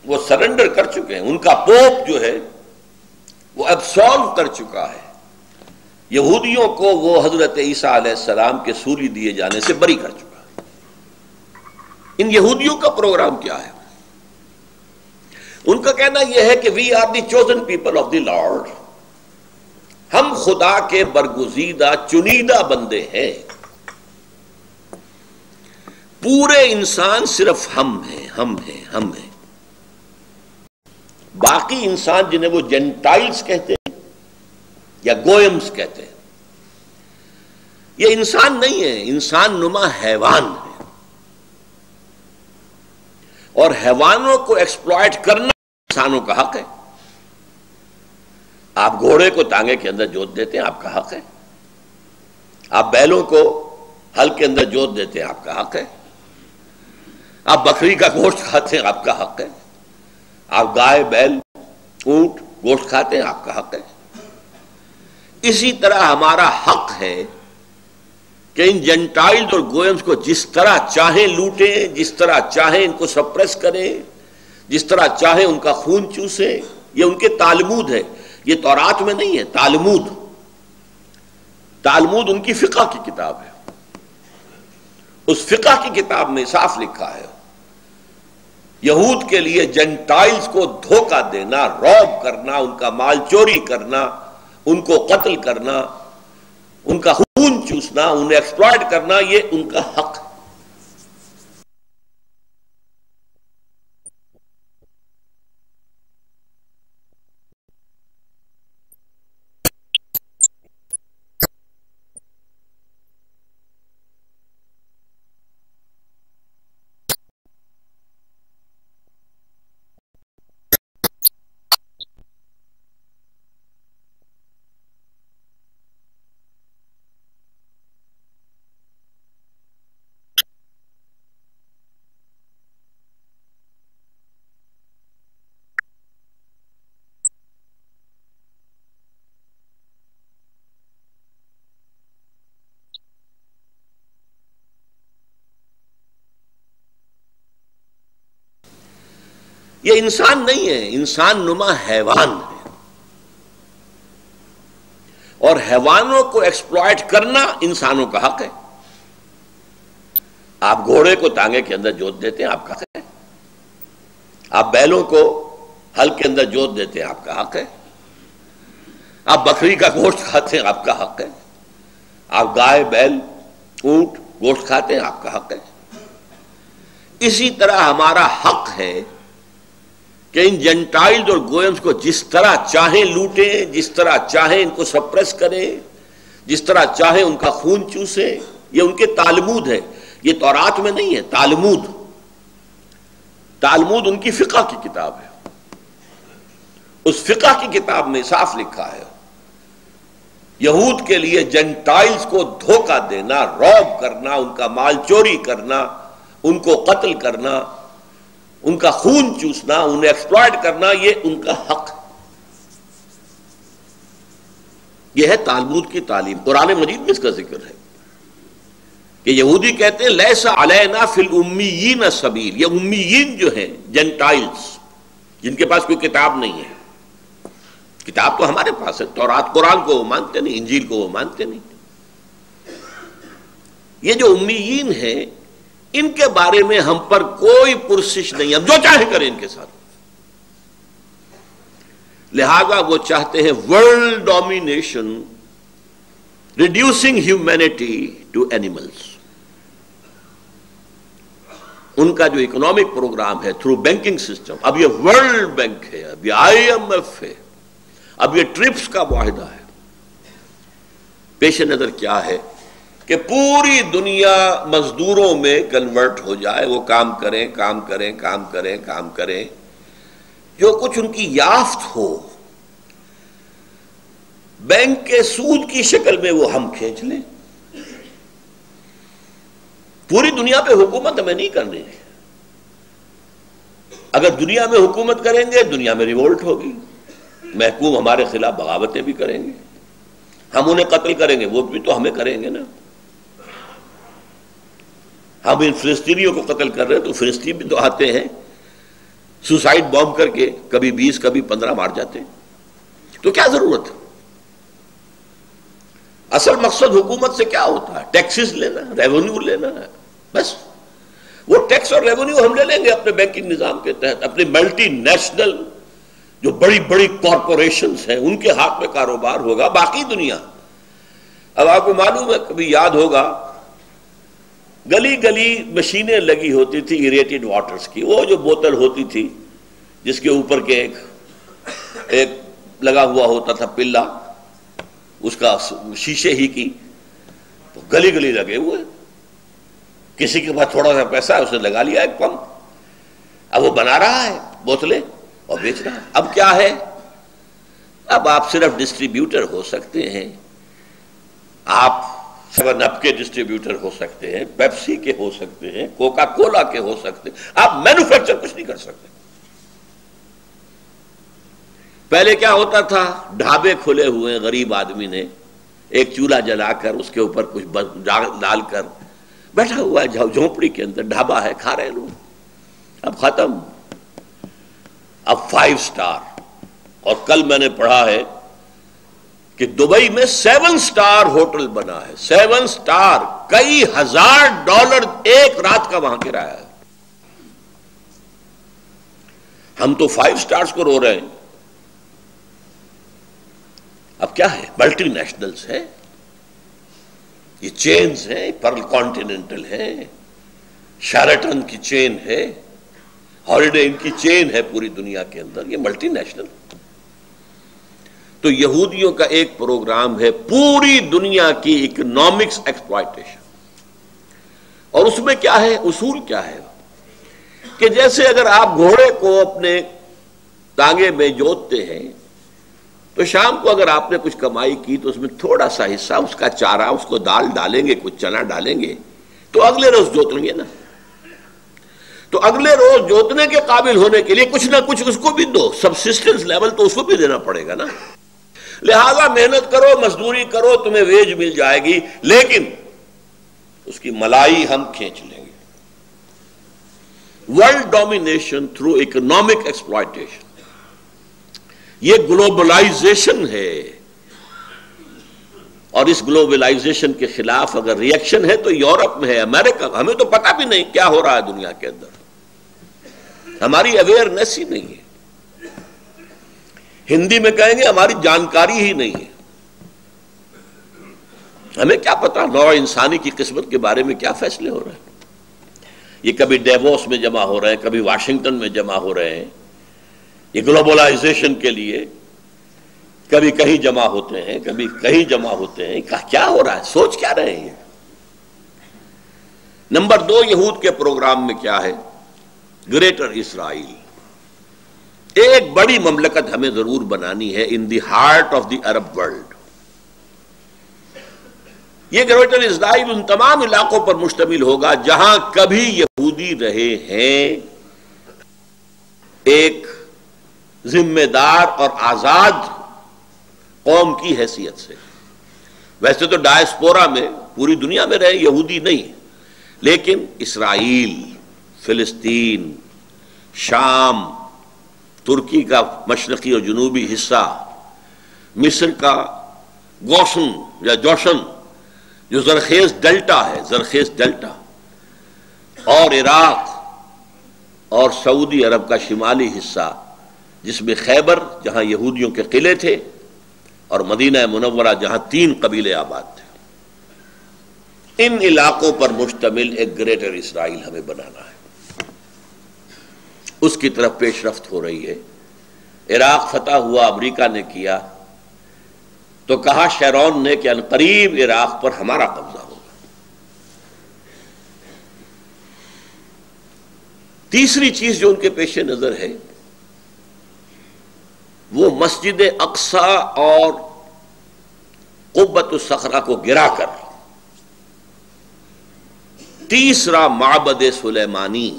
وہ سرنڈر کر چکے ہیں، ان کا پوپ جو ہے وہ ایبسالو کر چکا ہے، یہودیوں کو وہ حضرت عیسیٰ علیہ السلام کے سولی دیے جانے سے بری کر چکا ہے۔ ان یہودیوں کا پروگرام کیا ہے؟ ان کا کہنا یہ ہے کہ we are the chosen people of the Lord, ہم خدا کے برگزیدہ چنیدہ بندے ہیں، پورے انسان صرف ہم ہیں، ہم ہیں، ہم ہیں۔ باقی انسان جنہیں وہ جینٹائلز کہتے ہیں یا گوئمز کہتے ہیں، یہ انسان نہیں ہے، انسان نما حیوان ہے، اور حیوانوں کو ایکسپلائٹ کرنا انسانوں کا حق ہے۔ آپ گھوڑے کو تانگے کے اندر جوت دیتے ہیں، آپ کا حق ہے۔ آپ بیلوں کو ہل کے اندر جوت دیتے ہیں، آپ کا حق ہے۔ آپ بکری کا گوشت کھاتے ہیں، آپ کا حق ہے۔ آپ گائے، بیل، اونٹ گوشت کھاتے ہیں، آپ کا حق ہے۔ اسی طرح ہمارا حق ہے کہ ان جنٹائلز اور گوئمز کو جس طرح چاہیں لوٹیں، جس طرح چاہیں ان کو سپریس کریں، جس طرح چاہیں ان کا خون چوسیں. یہ ان کے تالمود ہے، یہ تورات میں نہیں ہے. تالمود ان کی فقہ کی کتاب ہے. اس فقہ کی کتاب میں صاف لکھا ہے یہود کے لیے جنٹائلز کو دھوکہ دینا، روب کرنا، ان کا مال چوری کرنا، ان کو قتل کرنا، ان کا خون چوسنا، انہیں ایکسپلائٹ کرنا، یہ ان کا حق ہے. یہ انسان نہیں ہے، انسان نما حیوان ہے، اور حیوانوں کو ایکسپلائٹ کرنا انسانوں کا حق ہے. آپ گھوڑے کو تانگے کے اندر جوت دیتے ہیں، آپ کا حق ہے. آپ بیلوں کو ہل کے اندر جوت دیتے ہیں، آپ کا حق ہے. آپ بکری کا گوشت کھاتے ہیں، آپ کا حق ہے. آپ گائے، بیل، اونٹ گوشت کھاتے ہیں، آپ کا حق ہے. اسی طرح ہمارا حق ہے کہ ان جنٹائلز اور گوئمز کو جس طرح چاہیں لوٹیں، جس طرح چاہیں ان کو سپریس کریں، جس طرح چاہیں ان کا خون چوسیں. یہ ان کے تالمود ہے، یہ تورات میں نہیں ہے. تالمود ان کی فقہ کی کتاب ہے. اس فقہ کی کتاب میں صاف لکھا ہے یہود کے لیے جنٹائلز کو دھوکہ دینا، روب کرنا، ان کا مال چوری کرنا، ان کو قتل کرنا، ان کا خون چوسنا، انہیں ایکسپلائٹ کرنا، یہ ان کا حق ہے. یہ ہے تالمود کی تعلیم. قرآن مجید میں اس کا ذکر ہے کہ یہودی کہتے ہیں لیس علینا فی الامیین سبیل. یہ امیین جو ہیں جنٹائلز، جن کے پاس کوئی کتاب نہیں ہے. کتاب تو ہمارے پاس ہے، تورات قرآن کو وہ مانتے نہیں، انجیل کو وہ مانتے نہیں. یہ جو امیین ہیں ان کے بارے میں ہم پر کوئی پرسش نہیں، ہم جو چاہے کریں ان کے ساتھ. لہذا وہ چاہتے ہیں world domination, reducing humanity to animals. ان کا جو اکنامک پروگرام ہے تھرو بینکنگ سسٹم، اب یہ ورلڈ بینک ہے، اب یہ IMF ہے، اب یہ ٹرپس کا معاہدہ ہے. پیش نظر کیا ہے کہ پوری دنیا مزدوروں میں کنورٹ ہو جائے، وہ کام کریں کام کریں کام کریں کام کریں، جو کچھ ان کی یافت ہو بینک کے سود کی شکل میں وہ ہم کھینچ لیں. پوری دنیا پہ حکومت ہمیں نہیں کرنی ہے. اگر دنیا میں حکومت کریں گے دنیا میں ریولٹ ہوگی، محکوم ہمارے خلاف بغاوتیں بھی کریں گے، ہم انہیں قتل کریں گے، وہ بھی تو ہمیں کریں گے نا. ہم ان فلسطینیوں کو قتل کر رہے ہیں تو فلسطین بھی تو آتے ہیں سوسائڈ بام کر کے، کبھی 20 کبھی 15 مار جاتے ہیں. تو کیا ضرورت ہے؟ اصل مقصد حکومت سے کیا ہوتا ہے؟ ٹیکسز لینا، ریونیو لینا ہے بس. وہ ٹیکس اور ریونیو ہم لے لیں گے اپنے بینکنگ نظام کے تحت. اپنے ملٹی نیشنل جو بڑی بڑی کارپوریشنز ہیں ان کے ہاتھ میں کاروبار ہوگا. باقی دنیا، اب آپ کو معلوم ہے، کبھی یاد ہوگا گلی گلی مشینیں لگی ہوتی تھی ایریٹڈ واٹرز کی. وہ جو بوتل ہوتی تھی جس کے اوپر کے ایک لگا ہوا ہوتا تھا پلا، اس کا شیشے ہی کی، تو گلی گلی لگے ہوئے. کسی کے پاس تھوڑا سا پیسہ ہے، اس نے لگا لیا ایک پمپ، اب وہ بنا رہا ہے بوتلیں اور بیچ رہا ہے. اب کیا ہے؟ اب آپ صرف ڈسٹریبیوٹر ہو سکتے ہیں. آپ 7 اپ کے ڈسٹریبیوٹر ہو سکتے ہیں، پیپسی کے ہو سکتے ہیں، کوکا کولا کے ہو سکتے ہیں. آپ مینوفیکچر کچھ نہیں کر سکتے. پہلے کیا ہوتا تھا؟ ڈھابے کھلے ہوئے، غریب آدمی نے ایک چولہا جلا کر اس کے اوپر کچھ ڈال کر بیٹھا ہوا ہے جھونپڑی کے اندر، ڈھابا ہے، کھا رہے لوگ. اب ختم. اب 5 اسٹار. اور کل میں نے پڑھا ہے کہ دبئی میں 7 اسٹار ہوٹل بنا ہے. 7 اسٹار، کئی $1000 ایک رات کا وہاں کرایہ ہے. ہم تو 5 اسٹارز کو رو رہے ہیں. اب کیا ہے؟ ملٹی نیشنلز ہے، یہ چینز ہیں، پرل کانٹیننٹل ہے، شیرٹن کی چین ہے، ہالیڈے ان کی چین ہے پوری دنیا کے اندر، یہ ملٹی نیشنل. تو یہودیوں کا ایک پروگرام ہے پوری دنیا کی اکنامکس ایکسپلائٹیشن. اور اس میں کیا ہے؟ اصول کیا ہے کہ جیسے اگر آپ گھوڑے کو اپنے ٹانگے میں جوتتے ہیں تو شام کو اگر آپ نے کچھ کمائی کی تو اس میں تھوڑا سا حصہ اس کا چارہ، اس کو دال ڈالیں گے، کچھ چنا ڈالیں گے، تو اگلے روز جوتیں گے نا. تو اگلے روز جوتنے کے قابل ہونے کے لیے کچھ نہ کچھ اس کو بھی دو، سبسسٹنس لیول تو اس کو بھی دینا پڑے گا نا. لہذا محنت کرو، مزدوری کرو، تمہیں ویج مل جائے گی، لیکن اس کی ملائی ہم کھینچ لیں گے. World domination through economic exploitation, یہ گلوبلائزیشن ہے. اور اس گلوبلائزیشن کے خلاف اگر ریئیکشن ہے تو یورپ میں ہے، امریکہ. ہمیں تو پتہ بھی نہیں کیا ہو رہا ہے دنیا کے اندر، ہماری اویئرنیس ہی نہیں ہے. ہندی میں کہیں گے ہماری جانکاری ہی نہیں ہے. ہمیں کیا پتا نوع انسانی کی قسمت کے بارے میں کیا فیصلے ہو رہے ہیں. یہ کبھی ڈیووس میں جمع ہو رہے ہیں، کبھی واشنگٹن میں جمع ہو رہے ہیں، یہ گلوبلائزیشن کے لیے کبھی کہیں جمع ہوتے ہیں، کبھی کہیں جمع ہوتے ہیں. کیا ہو رہا ہے؟ سوچ کیا رہے ہیں؟ نمبر 2، یہود کے پروگرام میں کیا ہے؟ Greater Israel. ایک بڑی مملکت ہمیں ضرور بنانی ہے in the heart of the Arab world. یہ گریٹر اسرائیل ان تمام علاقوں پر مشتمل ہوگا جہاں کبھی یہودی رہے ہیں، ایک ذمہ دار اور آزاد قوم کی حیثیت سے. ویسے تو ڈائسپورا میں پوری دنیا میں رہے یہودی نہیں، لیکن اسرائیل، فلسطین، شام، ترکی کا مشرقی اور جنوبی حصہ، مصر کا گوشن یا جوشن جو زرخیز ڈیلٹا ہے، زرخیز ڈیلٹا، اور عراق اور سعودی عرب کا شمالی حصہ جس میں خیبر جہاں یہودیوں کے قلعے تھے اور مدینہ منورہ جہاں 3 قبیلے آباد تھے. ان علاقوں پر مشتمل ایک گریٹر اسرائیل ہمیں بنانا ہے. اس کی طرف پیش رفت ہو رہی ہے. عراق فتح ہوا، امریکہ نے کیا تو کہا شیرون نے کہ عنقریب عراق پر ہمارا قبضہ ہوگا. تیسری چیز جو ان کے پیش نظر ہے وہ مسجد اقصی اور قبۃ الصخرہ کو گرا کر تیسرا معبد سلیمانی،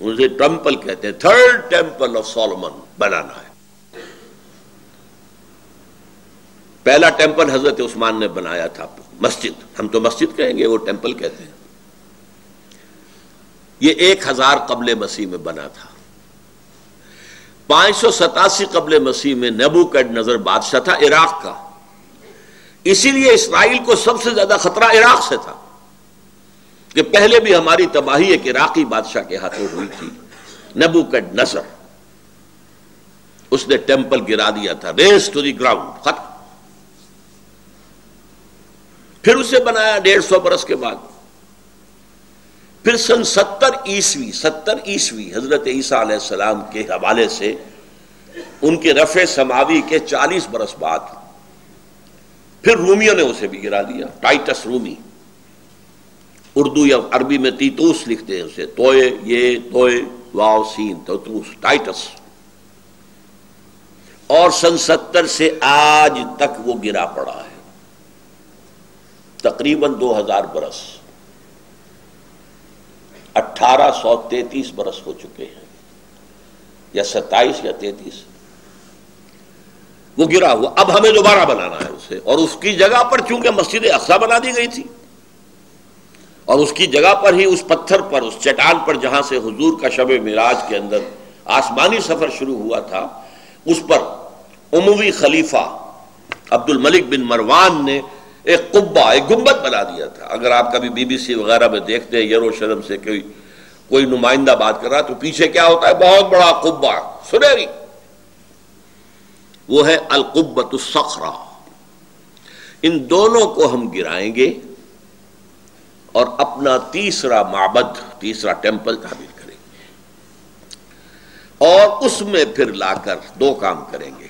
اسے ٹیمپل کہتے ہیں، 3rd ٹیمپل آف سولومن بنانا ہے. پہلا ٹیمپل حضرت عثمان نے بنایا تھا، مسجد، ہم تو مسجد کہیں گے، وہ ٹیمپل کہتے ہیں. یہ 1000 قبل مسیح میں بنا تھا. 587 قبل مسیح میں نیبوکڈنیزر بادشاہ تھا عراق کا. اسی لیے اسرائیل کو سب سے زیادہ خطرہ عراق سے تھا کہ پہلے بھی ہماری تباہی ایک عراقی بادشاہ کے ہاتھوں ہوئی تھی، نیبوکڈنیزر. اس نے ٹیمپل گرا دیا تھا، ریز ٹو دی گراؤنڈ، ختم. پھر اسے بنایا 150 برس کے بعد. پھر سن 70 عیسوی حضرت عیسیٰ علیہ السلام کے حوالے سے ان کے رفع سماوی کے 40 برس بعد پھر رومیوں نے اسے بھی گرا دیا. ٹائٹس رومی، اردو یا عربی میں تیتوس لکھتے ہیں اسے، توئے واو سین تیتوس، ٹائٹس. اور سن 70 سے آج تک وہ گرا پڑا ہے، تقریباً 2000 برس. 1833 برس ہو چکے ہیں، یا 27 یا 33. وہ گرا ہوا، اب ہمیں دوبارہ بنانا ہے اسے، اور اس کی جگہ پر چونکہ مسجد اقصی بنا دی گئی تھی، اور اس کی جگہ پر ہی اس پتھر پر، اس چٹان پر جہاں سے حضور کا شب معراج کے اندر آسمانی سفر شروع ہوا تھا، اس پر اموی خلیفہ عبد الملک بن مروان نے ایک قبہ، ایک گنبد بنا دیا تھا۔ اگر آپ کبھی بی بی سی وغیرہ میں دیکھتے ہیں یروشلم سے کوئی نمائندہ بات کر رہا تو پیچھے کیا ہوتا ہے؟ بہت بڑا قبہ سنہری، وہ ہے القبۃ الصخرہ۔ ان دونوں کو ہم گرائیں گے اور اپنا تیسرا معبد، تیسرا ٹیمپل تعمیر کریں گے، اور اس میں پھر لا کر دو کام کریں گے۔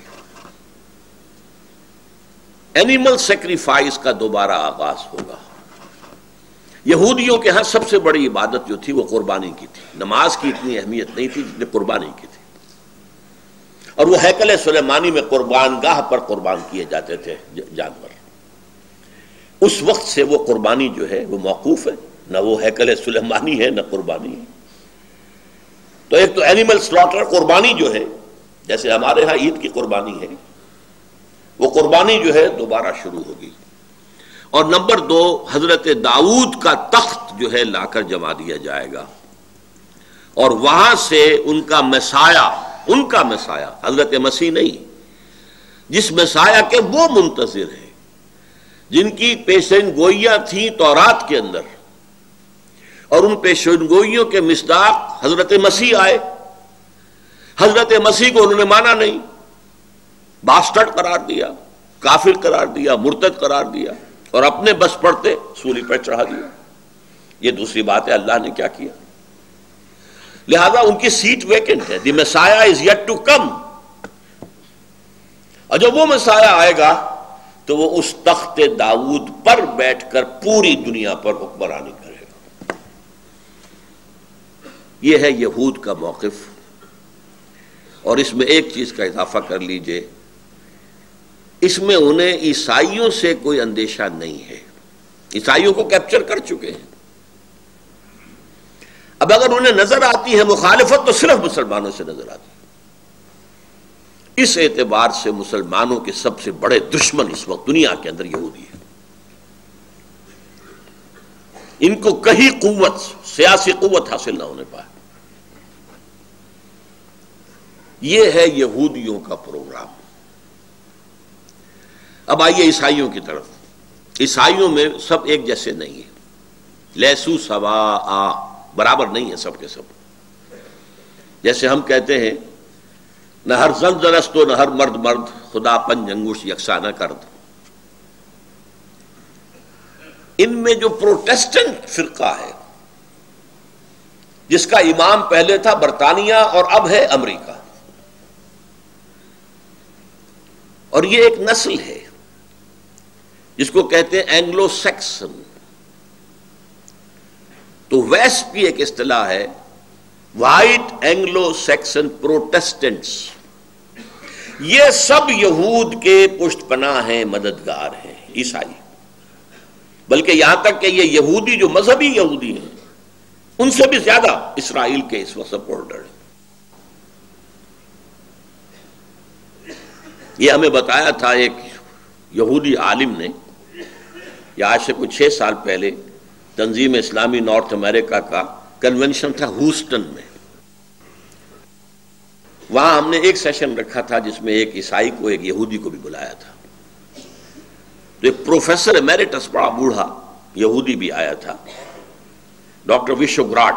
اینیمل سیکریفائس کا دوبارہ آغاز ہوگا۔ یہودیوں کے ہاں سب سے بڑی عبادت جو تھی وہ قربانی کی تھی، نماز کی اتنی اہمیت نہیں تھی جتنی قربانی کی تھی، اور وہ ہیکل سلیمانی میں قربان گاہ پر قربان کیے جاتے تھے جانور۔ اس وقت سے وہ قربانی جو ہے وہ موقوف ہے، نہ وہ ہیکل سلیمانی ہے نہ قربانی ہے۔ تو ایک تو اینیمل سلاٹر، قربانی جو ہے، جیسے ہمارے ہاں عید کی قربانی ہے، وہ قربانی جو ہے دوبارہ شروع ہوگی۔ اور نمبر دو، حضرت داؤد کا تخت جو ہے لا کر جما دیا جائے گا، اور وہاں سے ان کا مسایہ حضرت مسیح نہیں، جس مسایہ کے وہ منتظر ہیں جن کی پیشین گوئیاں تھیں تورات کے اندر، اور ان پیشین گوئیوں کے مصداق حضرت مسیح آئے۔ حضرت مسیح کو انہوں نے مانا نہیں، باسٹرڈ قرار دیا، کافر قرار دیا، مرتد قرار دیا، اور اپنے بس پڑتے سولی پر چڑھا دیا۔ یہ دوسری بات ہے اللہ نے کیا کیا، لہذا ان کی سیٹ ویکنٹ ہے۔ دی مسایہ از یٹ ٹو کم، اور جب وہ مسایہ آئے گا تو وہ اس تخت داؤد پر بیٹھ کر پوری دنیا پر حکمرانی کرے گا۔ یہ ہے یہود کا موقف۔ اور اس میں ایک چیز کا اضافہ کر لیجئے، اس میں انہیں عیسائیوں سے کوئی اندیشہ نہیں ہے، عیسائیوں کو کیپچر کر چکے ہیں۔ اب اگر انہیں نظر آتی ہے مخالفت تو صرف مسلمانوں سے نظر آتی ہے۔ اس اعتبار سے مسلمانوں کے سب سے بڑے دشمن اس وقت دنیا کے اندر یہودی ہے۔ ان کو کہیں قوت، سیاسی قوت حاصل نہ ہونے پائے۔ یہ ہے یہودیوں کا پروگرام۔ اب آئیے عیسائیوں کی طرف۔ عیسائیوں میں سب ایک جیسے نہیں ہیں، لیسو سواء، برابر نہیں ہے سب کے سب۔ جیسے ہم کہتے ہیں نہ ہر زن زنست و نہ ہر مرد مرد، خدا پنج انگوش یکساں نہ کرد۔ ان میں جو پروٹیسٹنٹ فرقہ ہے، جس کا امام پہلے تھا برطانیہ اور اب ہے امریکہ، اور یہ ایک نسل ہے جس کو کہتے ہیں اینگلو سیکسن۔ تو ویسٹ کی ایک اصطلاح ہے وائٹ اینگلو سیکسن پروٹیسٹنٹس۔ یہ سب یہود کے پشت پناہ ہیں، مددگار ہیں، عیسائی۔ بلکہ یہاں تک کہ یہ یہودی جو مذہبی یہودی ہیں، ان سے بھی زیادہ اسرائیل کے اس وقت سپورٹر ہیں۔ یہ ہمیں بتایا تھا ایک یہودی عالم نے، یا آج سے کچھ 6 سال پہلے تنظیم اسلامی نارتھ امریکہ کا کنونشن تھا ہوسٹن میں۔ وہاں ہم نے ایک سیشن رکھا تھا جس میں ایک عیسائی کو، ایک یہودی کو بھی بلایا تھا۔ تو ایک پروفیسر ایمیریٹس، بڑا بوڑھا یہودی بھی آیا تھا، ڈاکٹر وشوگراڈ۔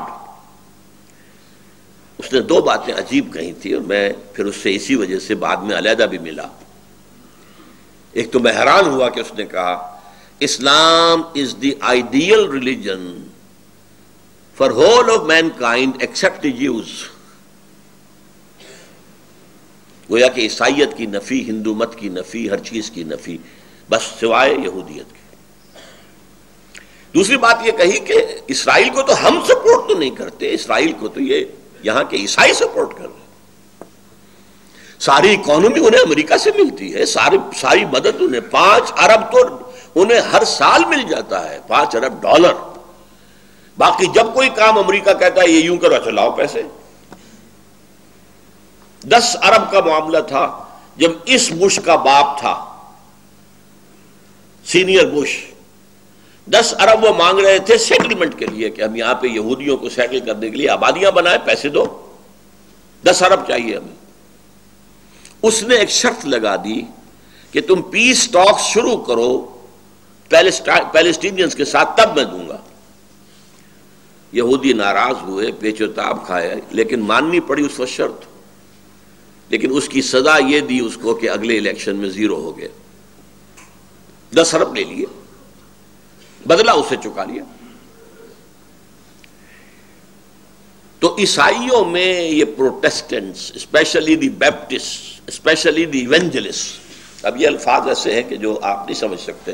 اس نے 2 باتیں عجیب کہی تھی، اور میں پھر اس سے اسی وجہ سے بعد میں علیحدہ بھی ملا۔ ایک تو میں حیران ہوا کہ اس نے کہا Islam is the ideal religion for whole of mankind except the Jews. گویا کہ عیسائیت کی نفی، ہندو مت کی نفی، ہر چیز کی نفی، بس سوائے یہودیت کی۔ دوسری بات یہ کہی کہ اسرائیل کو تو ہم سپورٹ تو نہیں کرتے، اسرائیل کو تو یہ یہاں کے عیسائی سپورٹ کر رہے ہیں۔ ساری اکانومی انہیں امریکہ سے ملتی ہے، ساری مدد انہیں 5 ارب تو انہیں ہر سال مل جاتا ہے، 5 ارب ڈالر۔ باقی جب کوئی کام امریکہ کہتا ہے یہ یوں کرو، اچھا لاؤ پیسے۔ 10 ارب کا معاملہ تھا جب اس بش کا باپ تھا سینئر بش، 10 ارب وہ مانگ رہے تھے سیٹلمنٹ کے لیے کہ ہم یہاں پہ یہودیوں کو سیٹل کرنے کے لیے آبادیاں بنائیں، پیسے دو، 10 ارب چاہیے ہمیں۔ اس نے ایک شرط لگا دی کہ تم پیس ٹاکس شروع کرو پیلسٹینینز کے ساتھ، تب میں دوں گا۔ یہودی ناراض ہوئے، پیچ و تاب کھائے، لیکن ماننی پڑی اس وقت شرط۔ لیکن اس کی سزا یہ دی اس کو کہ اگلے الیکشن میں 0 ہو گئے، 10 ارب لے لیے، بدلہ اسے چکا لیا۔ تو عیسائیوں میں یہ Protestants, especially the Baptist, especially the evangelist, اب یہ الفاظ ایسے ہیں کہ جو آپ نہیں سمجھ سکتے،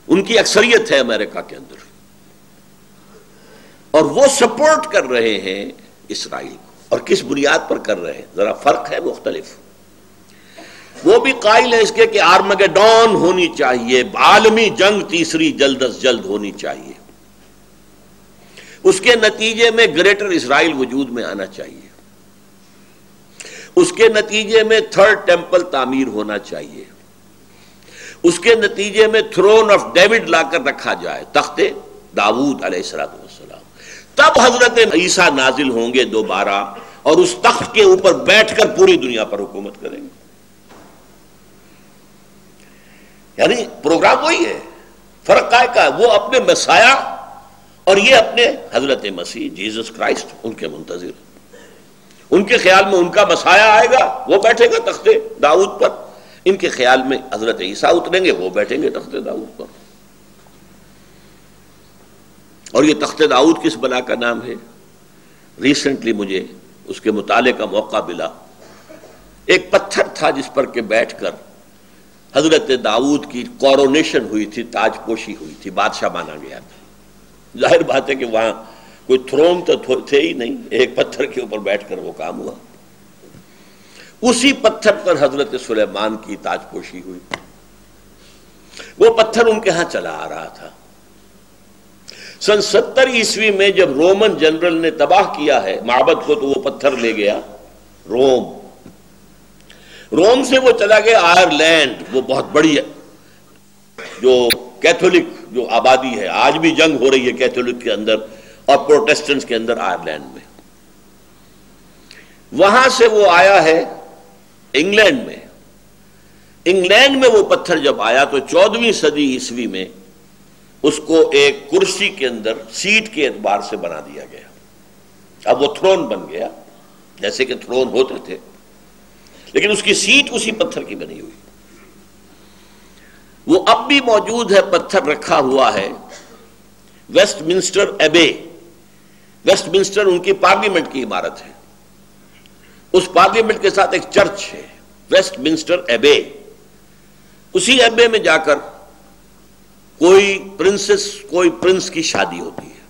ان کی اکثریت ہے امریکہ کے اندر، اور وہ سپورٹ کر رہے ہیں اسرائیل کو۔ اور کس بنیاد پر کر رہے ہیں؟ ذرا فرق ہے، مختلف۔ وہ بھی قائل ہے اس کے کہ آرمگیڈون ہونی چاہیے، عالمی جنگ تیسری جلد از جلد ہونی چاہیے، اس کے نتیجے میں گریٹر اسرائیل وجود میں آنا چاہیے، اس کے نتیجے میں 3rd ٹیمپل تعمیر ہونا چاہیے، اس کے نتیجے میں تھرون آف ڈیوڈ لا کر رکھا جائے، تخت داؤد علیہ السلام، تب حضرت عیسیٰ نازل ہوں گے دوبارہ اور اس تخت کے اوپر بیٹھ کر پوری دنیا پر حکومت کریں گے۔ یعنی پروگرام وہی ہے، فرق کا ہے، وہ اپنے مسیح اور یہ اپنے حضرت مسیح جیزس کرائسٹ ان کے منتظر۔ ان کے خیال میں ان کا مسیح آئے گا، وہ بیٹھے گا تخت داؤد پر، ان کے خیال میں حضرت عیسیٰ اتریں گے، وہ بیٹھیں گے تخت داؤد پر۔ اور یہ تخت داؤد کس بلا کا نام ہے؟ ریسنٹلی مجھے اس کے مطالعے کا موقع ملا۔ ایک پتھر تھا جس پر کہ بیٹھ کر حضرت داؤد کی کورونیشن ہوئی تھی، تاج پوشی ہوئی تھی، بادشاہ مانا گیا تھا۔ ظاہر بات ہے کہ وہاں کوئی تھرون تو تھے ہی نہیں، ایک پتھر کے اوپر بیٹھ کر وہ کام ہوا۔ اسی پتھر پر حضرت سلیمان کی تاج پوشی ہوئی۔ وہ پتھر ان کے ہاں چلا آ رہا تھا۔ سن 70 عیسوی میں جب رومن جنرل نے تباہ کیا ہے معبد کو، تو وہ پتھر لے گیا روم سے وہ چلا گیا آئرلینڈ، وہ بہت بڑی جو کیتھولک جو آبادی ہے، آج بھی جنگ ہو رہی ہے کیتھولک کے اندر اور پروٹیسٹنٹس کے اندر آئرلینڈ میں۔ وہاں سے وہ آیا ہے انگلینڈ میں۔ انگلینڈ میں وہ پتھر جب آیا تو 14ویں صدی عیسوی میں اس کو ایک کرسی کے اندر سیٹ کے اعتبار سے بنا دیا گیا۔ اب وہ تھرون بن گیا، جیسے کہ تھرون ہوتے تھے، لیکن اس کی سیٹ اسی پتھر کی بنی ہوئی۔ وہ اب بھی موجود ہے، پتھر رکھا ہوا ہے Westminster Abbey. Westminster ان کی پارلیمنٹ کی عمارت ہے، اس پارلیمنٹ کے ساتھ ایک چرچ ہے، ویسٹ منسٹر ایبے۔ اسی ایبے میں جا کر کوئی پرنس کی شادی ہوتی ہے،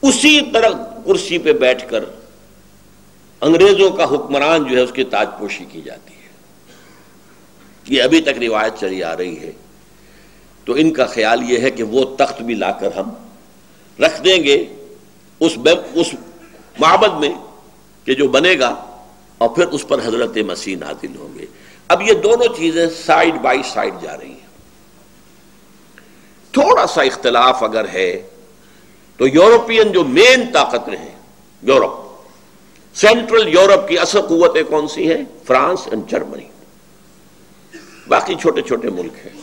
اسی طرح کرسی پہ بیٹھ کر انگریزوں کا حکمران جو ہے اس کی تاج پوشی کی جاتی ہے۔ یہ ابھی تک روایت چلی آ رہی ہے۔ تو ان کا خیال یہ ہے کہ وہ تخت بھی لا کر ہم رکھ دیں گے اس معبد میں کہ جو بنے گا، اور پھر اس پر حضرت مسیح نازل ہوں گے۔ اب یہ دونوں چیزیں سائیڈ بائی سائیڈ جا رہی ہیں۔ تھوڑا سا اختلاف اگر ہے تو یورپین جو مین طاقتیں ہیں، یورپ، سینٹرل یورپ کی اصل قوتیں کون سی ہیں؟ فرانس اور جرمنی۔ باقی چھوٹے چھوٹے ملک ہیں۔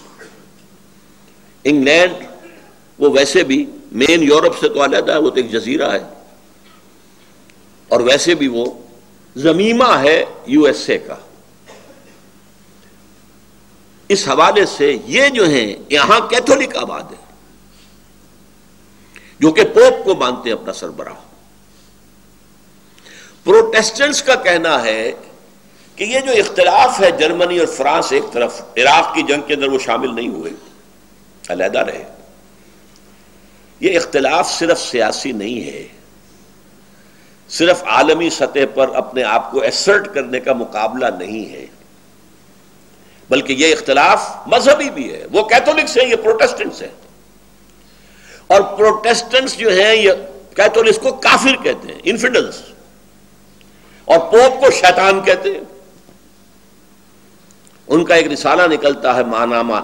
انگلینڈ وہ ویسے بھی مین یورپ سے تو علیحدہ ہے، وہ تو ایک جزیرہ ہے، اور ویسے بھی وہ زمینہ ہے یو ایس اے کا۔ اس حوالے سے یہ جو ہیں یہاں کیتھولک آباد ہے، جو کہ پوپ کو مانتے ہیں اپنا سربراہ۔ پروٹیسٹنٹس کا کہنا ہے کہ یہ جو اختلاف ہے، جرمنی اور فرانس ایک طرف، عراق کی جنگ کے اندر وہ شامل نہیں ہوئے، علیحدہ رہے، یہ اختلاف صرف سیاسی نہیں ہے، صرف عالمی سطح پر اپنے آپ کو ایسرٹ کرنے کا مقابلہ نہیں ہے، بلکہ یہ اختلاف مذہبی بھی ہے۔ وہ کیتھولکس ہیں، یہ پروٹیسٹنٹس ہیں، اور پروٹیسٹنٹس جو ہیں یہ کیتھولکس کو کافر کہتے ہیں، انفیڈلز، اور پوپ کو شیطان کہتے ہیں۔ ان کا ایک رسالہ نکلتا ہے ماہنامہ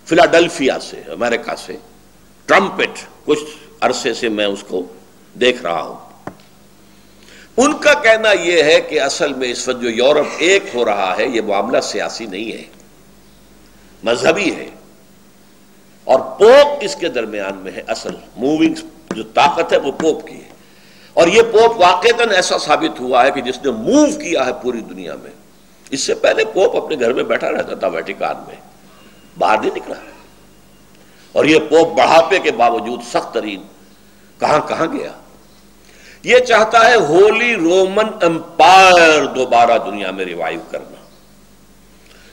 فلاڈلفیا سے، امریکہ سے، ٹرمپٹ، کچھ عرصے سے میں اس کو دیکھ رہا ہوں۔ ان کا کہنا یہ ہے کہ اصل میں اس وقت جو یورپ ایک ہو رہا ہے یہ معاملہ سیاسی نہیں ہے، مذہبی ہے، اور پوپ اس کے درمیان میں ہے۔ اصل موونگ جو طاقت ہے وہ پوپ کی ہے، اور یہ پوپ واقعتاً ایسا ثابت ہوا ہے کہ جس نے موو کیا ہے پوری دنیا میں۔ اس سے پہلے پوپ اپنے گھر میں بیٹھا رہتا تھا ویٹیکان میں، باہر نہیں نکلا، اور یہ پوپ بڑھاپے کے باوجود سخت ترین کہاں کہاں گیا۔ یہ چاہتا ہے ہولی رومن امپائر دوبارہ دنیا میں ریوائیو کرنا،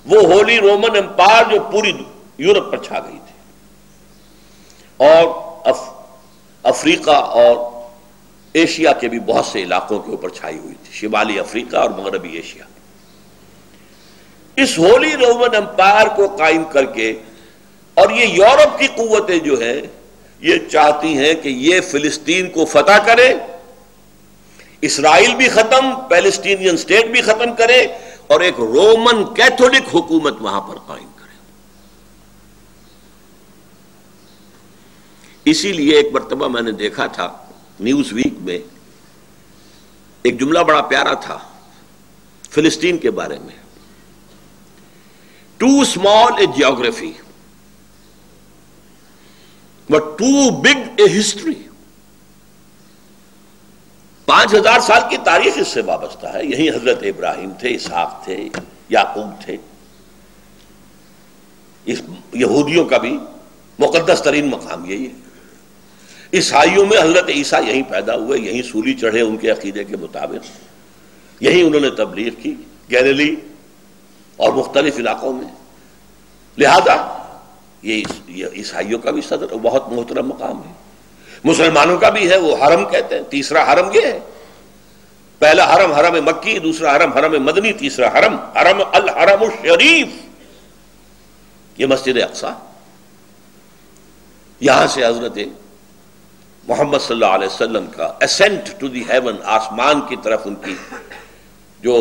وہ ہولی رومن امپائر جو پوری یورپ پر چھا گئی تھی، اور افریقہ اور ایشیا کے بھی بہت سے علاقوں کے اوپر چھائی ہوئی تھی، شمالی افریقہ اور مغربی ایشیا۔ اس ہولی رومن امپائر کو قائم کر کے، اور یہ یورپ کی قوتیں جو ہیں یہ چاہتی ہیں کہ یہ فلسطین کو فتح کرے، اسرائیل بھی ختم، پیلسٹینین سٹیٹ بھی ختم کرے، اور ایک رومن کیتھولک حکومت وہاں پر قائم کرے۔ اسی لیے ایک مرتبہ میں نے دیکھا تھا نیوز ویک میں ایک جملہ بڑا پیارا تھا فلسطین کے بارے میں، too small a geography but too big a history. 5000 سال کی تاریخ اس سے وابستہ ہے، یہی حضرت ابراہیم تھے، اسحاق تھے، یعقوب تھے، یہودیوں کا بھی مقدس ترین مقام یہی ہے۔ عیسائیوں میں حضرت عیسیٰ یہیں پیدا ہوئے، یہیں سولی چڑھے ان کے عقیدے کے مطابق، یہیں انہوں نے تبلیغ کی گیلیلی اور مختلف علاقوں میں، لہذا یہ عیسائیوں کا بھی صدر بہت محترم مقام ہے، مسلمانوں کا بھی ہے، وہ حرم کہتے ہیں، تیسرا حرم یہ ہے، پہلا حرم حرم مکی، دوسرا حرم حرم مدنی، تیسرا حرم حرم الحرم الشریف، یہ مسجد اقصی۔ یہاں سے حضرت محمد صلی اللہ علیہ وسلم کا اسینٹ ٹو دی ہیون، آسمان کی طرف ان کی جو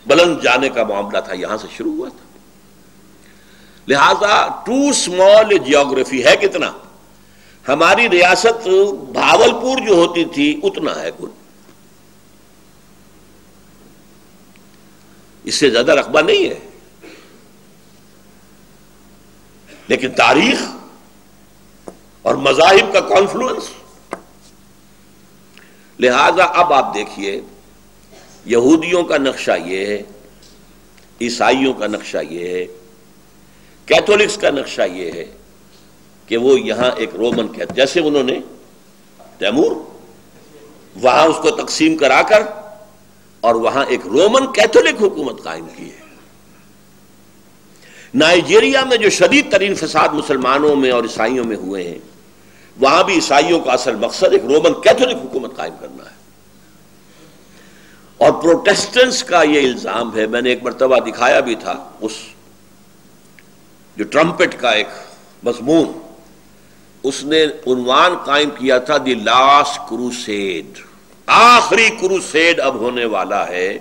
بلند جانے کا معاملہ تھا یہاں سے شروع ہوا تھا۔ لہذا ٹو اسمال جیوگرافی ہے کتنا، ہماری ریاست بھاولپور جو ہوتی تھی اتنا ہے کل، اس سے زیادہ رقبہ نہیں ہے، لیکن تاریخ اور مذاہب کا کانفلوئنس۔ لہذا اب آپ دیکھیے یہودیوں کا نقشہ یہ ہے، عیسائیوں کا نقشہ یہ ہے، کیتھولکس کا نقشہ یہ ہے کہ وہ یہاں ایک رومن کہتے، جیسے انہوں نے تیمور وہاں اس کو تقسیم کرا کر اور وہاں ایک رومن کیتھولک حکومت قائم کی ہے۔ نائجیریا میں جو شدید ترین فساد مسلمانوں میں اور عیسائیوں میں ہوئے ہیں، وہاں بھی عیسائیوں کا اصل مقصد ایک رومن کیتھولک حکومت قائم کرنا ہے۔ اور پروٹیسٹنٹس کا یہ الزام ہے، میں نے ایک مرتبہ دکھایا بھی تھا، اس جو ٹرمپٹ کا ایک مضمون، اس نے عنوان قائم کیا تھا دی لاسٹ کروسیڈ، آخری کروسیڈ اب ہونے والا ہے،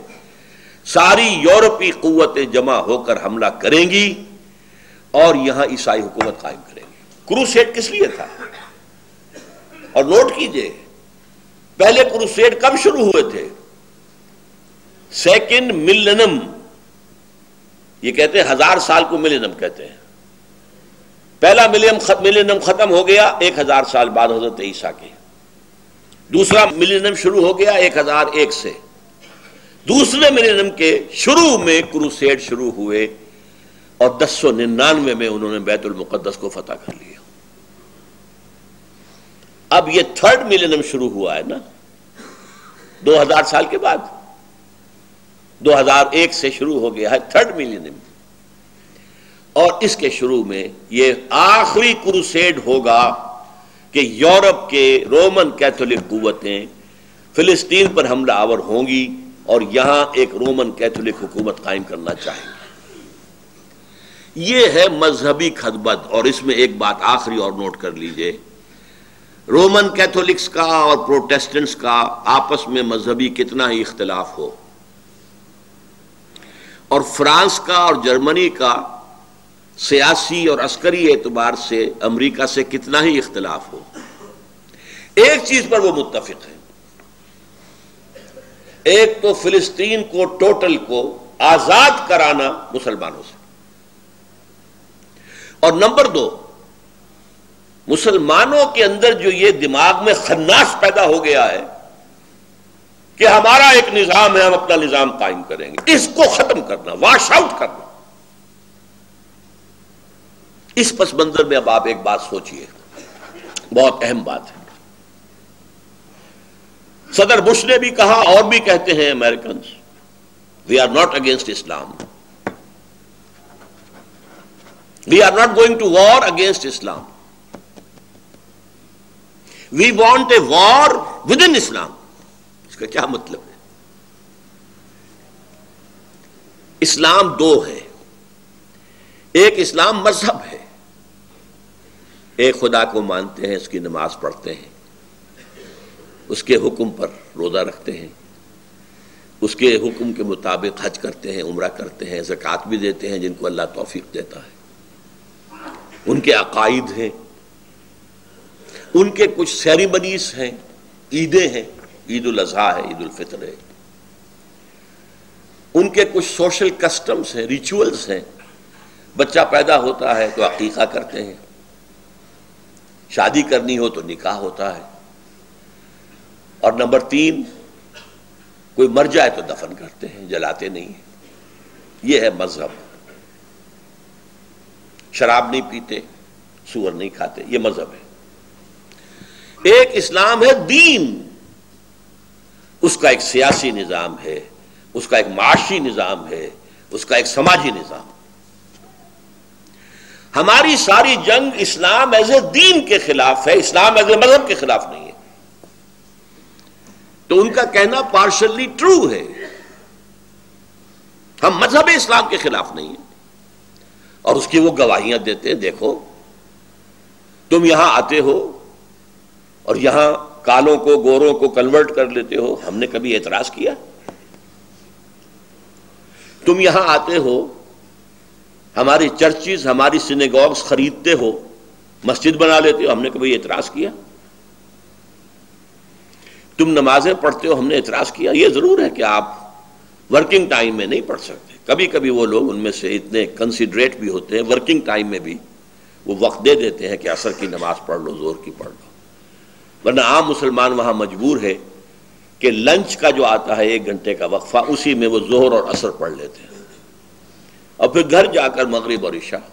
ساری یورپی قوتیں جمع ہو کر حملہ کریں گی اور یہاں عیسائی حکومت قائم کریں گی۔ کروسیڈ کس لیے تھا؟ اور نوٹ کیجئے پہلے کروسیڈ کب شروع ہوئے تھے؟ سیکنڈ ملینم، یہ کہتے ہیں 1000 سال کو ملینم کہتے ہیں، پہلا ملینم ختم ہو گیا 1000 سال بعد حضرت عیسیٰ کے، دوسرا ملینم شروع ہو گیا 1001 سے، دوسرے ملینم کے شروع میں کروسیڈ شروع ہوئے اور 1099 میں انہوں نے بیت المقدس کو فتح کر لیا۔ اب یہ تھرڈ ملینم شروع ہوا ہے نا 2000 سال کے بعد، 2001 سے شروع ہو گیا ہے تھرڈ ملینم، اور اس کے شروع میں یہ آخری کروسیڈ ہوگا کہ یورپ کے رومن کیتھولک قوتیں فلسطین پر حملہ آور ہوں گی اور یہاں ایک رومن کیتھولک حکومت قائم کرنا چاہیں گے۔ یہ ہے مذہبی خطبت۔ اور اس میں ایک بات آخری اور نوٹ کر لیجئے، رومن کیتھولکس کا اور پروٹیسٹنٹس کا آپس میں مذہبی کتنا ہی اختلاف ہو، اور فرانس کا اور جرمنی کا سیاسی اور عسکری اعتبار سے امریکہ سے کتنا ہی اختلاف ہو، ایک چیز پر وہ متفق ہیں، ایک تو فلسطین کو ٹوٹل کو آزاد کرانا مسلمانوں سے، اور نمبر دو مسلمانوں کے اندر جو یہ دماغ میں خناس پیدا ہو گیا ہے کہ ہمارا ایک نظام ہے، ہم اپنا نظام قائم کریں گے، اس کو ختم کرنا، واش آؤٹ کرنا۔ اس پس منظر میں اب آپ ایک بات سوچئے، بہت اہم بات ہے۔ صدر بش نے بھی کہا اور بھی کہتے ہیں Americans, we are not against Islam, we are not going to war against Islam, we want a war within Islam. اس کا کیا مطلب ہے؟ اسلام دو ہے، ایک اسلام مذہب ہے، ایک خدا کو مانتے ہیں، اس کی نماز پڑھتے ہیں، اس کے حکم پر روزہ رکھتے ہیں، اس کے حکم کے مطابق حج کرتے ہیں، عمرہ کرتے ہیں، زکوٰۃ بھی دیتے ہیں جن کو اللہ توفیق دیتا ہے، ان کے عقائد ہیں، ان کے کچھ سیریمنیز ہیں، عیدیں ہیں، عید الاضحیٰ ہے، عید الفطر ہے، ان کے کچھ سوشل کسٹمز ہیں، ریچولز ہیں، بچہ پیدا ہوتا ہے تو عقیقہ کرتے ہیں، شادی کرنی ہو تو نکاح ہوتا ہے، اور نمبر 3 کوئی مر جائے تو دفن کرتے ہیں، جلاتے نہیں ہیں۔ یہ ہے مذہب۔ شراب نہیں پیتے، سور نہیں کھاتے، یہ مذہب ہے۔ ایک اسلام ہے دین، اس کا ایک سیاسی نظام ہے، اس کا ایک معاشی نظام ہے، اس کا ایک سماجی نظام۔ ہماری ساری جنگ اسلام ایز اے دین کے خلاف ہے، اسلام ایز اے مذہب کے خلاف نہیں ہے۔ تو ان کا کہنا پارشلی ٹرو ہے، ہم مذہب اسلام کے خلاف نہیں ہیں، اور اس کی وہ گواہیاں دیتے ہیں، دیکھو تم یہاں آتے ہو اور یہاں کالوں کو گوروں کو کنورٹ کر لیتے ہو، ہم نے کبھی اعتراض کیا؟ تم یہاں آتے ہو، ہماری چرچز، ہماری سینیگوگز خریدتے ہو، مسجد بنا لیتے ہو، ہم نے کبھی اعتراض کیا؟ تم نمازیں پڑھتے ہو، ہم نے اعتراض کیا؟ یہ ضرور ہے کہ آپ ورکنگ ٹائم میں نہیں پڑھ سکتے، کبھی کبھی وہ لوگ ان میں سے اتنے کنسیڈریٹ بھی ہوتے ہیں، ورکنگ ٹائم میں بھی وہ وقت دے دیتے ہیں کہ عصر کی نماز پڑھ لو، ظہر کی پڑھ لو، ورنہ عام مسلمان وہاں مجبور ہے کہ لنچ کا جو آتا ہے 1 گھنٹے کا وقفہ، اسی میں وہ ظہر اور عصر پڑھ لیتے ہیں، اور پھر گھر جا کر مغرب اور عشاء۔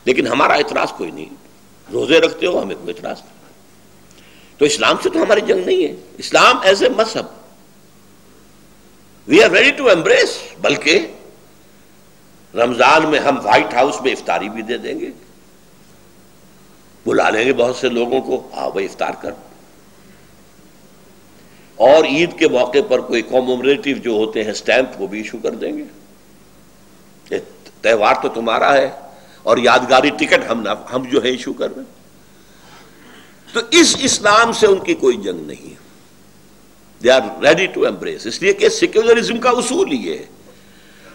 لیکن ہمارا اعتراض کوئی نہیں، روزے رکھتے ہو، ہمیں کوئی اعتراض نہیں۔ تو اسلام سے تو ہماری جنگ نہیں ہے، اسلام ایز اے مذہب we are ready to embrace, بلکہ رمضان میں ہم وائٹ ہاؤس میں افطاری بھی دے دیں گے، بلا لیں گے بہت سے لوگوں کو، آؤ بھائی افطار کر، اور عید کے موقع پر کوئی کومومریٹو جو ہوتے ہیں سٹیمپ، وہ بھی ایشو کر دیں گے، تہوار تو تمہارا ہے اور یادگاری ٹکٹ ہم جو ہے ایشو کر رہے ہیں۔ تو اس اسلام سے ان کی کوئی جنگ نہیں ہے، they are ready to embrace, اس لیے کہ سیکولرزم کا اصول ہی ہے،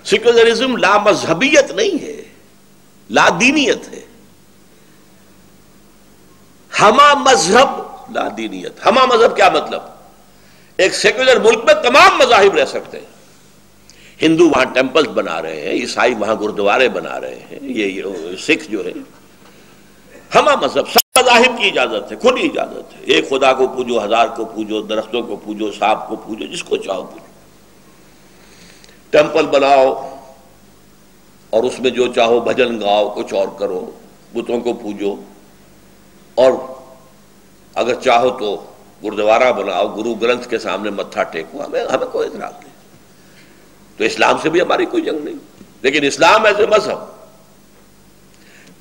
سیکولرزم لا مذہبیت نہیں ہے، لا دینیت ہے، ہما مذہب لا دینیت۔ ہما مذہب کیا مطلب؟ ایک سیکولر ملک میں تمام مذاہب رہ سکتے ہیں، ہندو وہاں ٹیمپلز بنا رہے ہیں، عیسائی وہاں گردوارے بنا رہے ہیں، یہ سکھ جو ہے، ہما مذہب، سب مذاہب کی اجازت ہے، کھلی اجازت ہے، ایک خدا کو پوجو، 1000 کو پوجو، درختوں کو پوجو، سانپ کو پوجو، جس کو چاہو پوجو، ٹیمپل بناؤ اور اس میں جو چاہو بھجن گاؤ، کچھ اور کرو، بتوں کو پوجو، اور اگر چاہو تو گردوارہ بناؤ، گرو گرنتھ کے سامنے متھا ٹیکو، ہمیں کوئی اعتراض نہیں۔ تو اسلام سے بھی ہماری کوئی جنگ نہیں، لیکن اسلام ایز اے مذہب،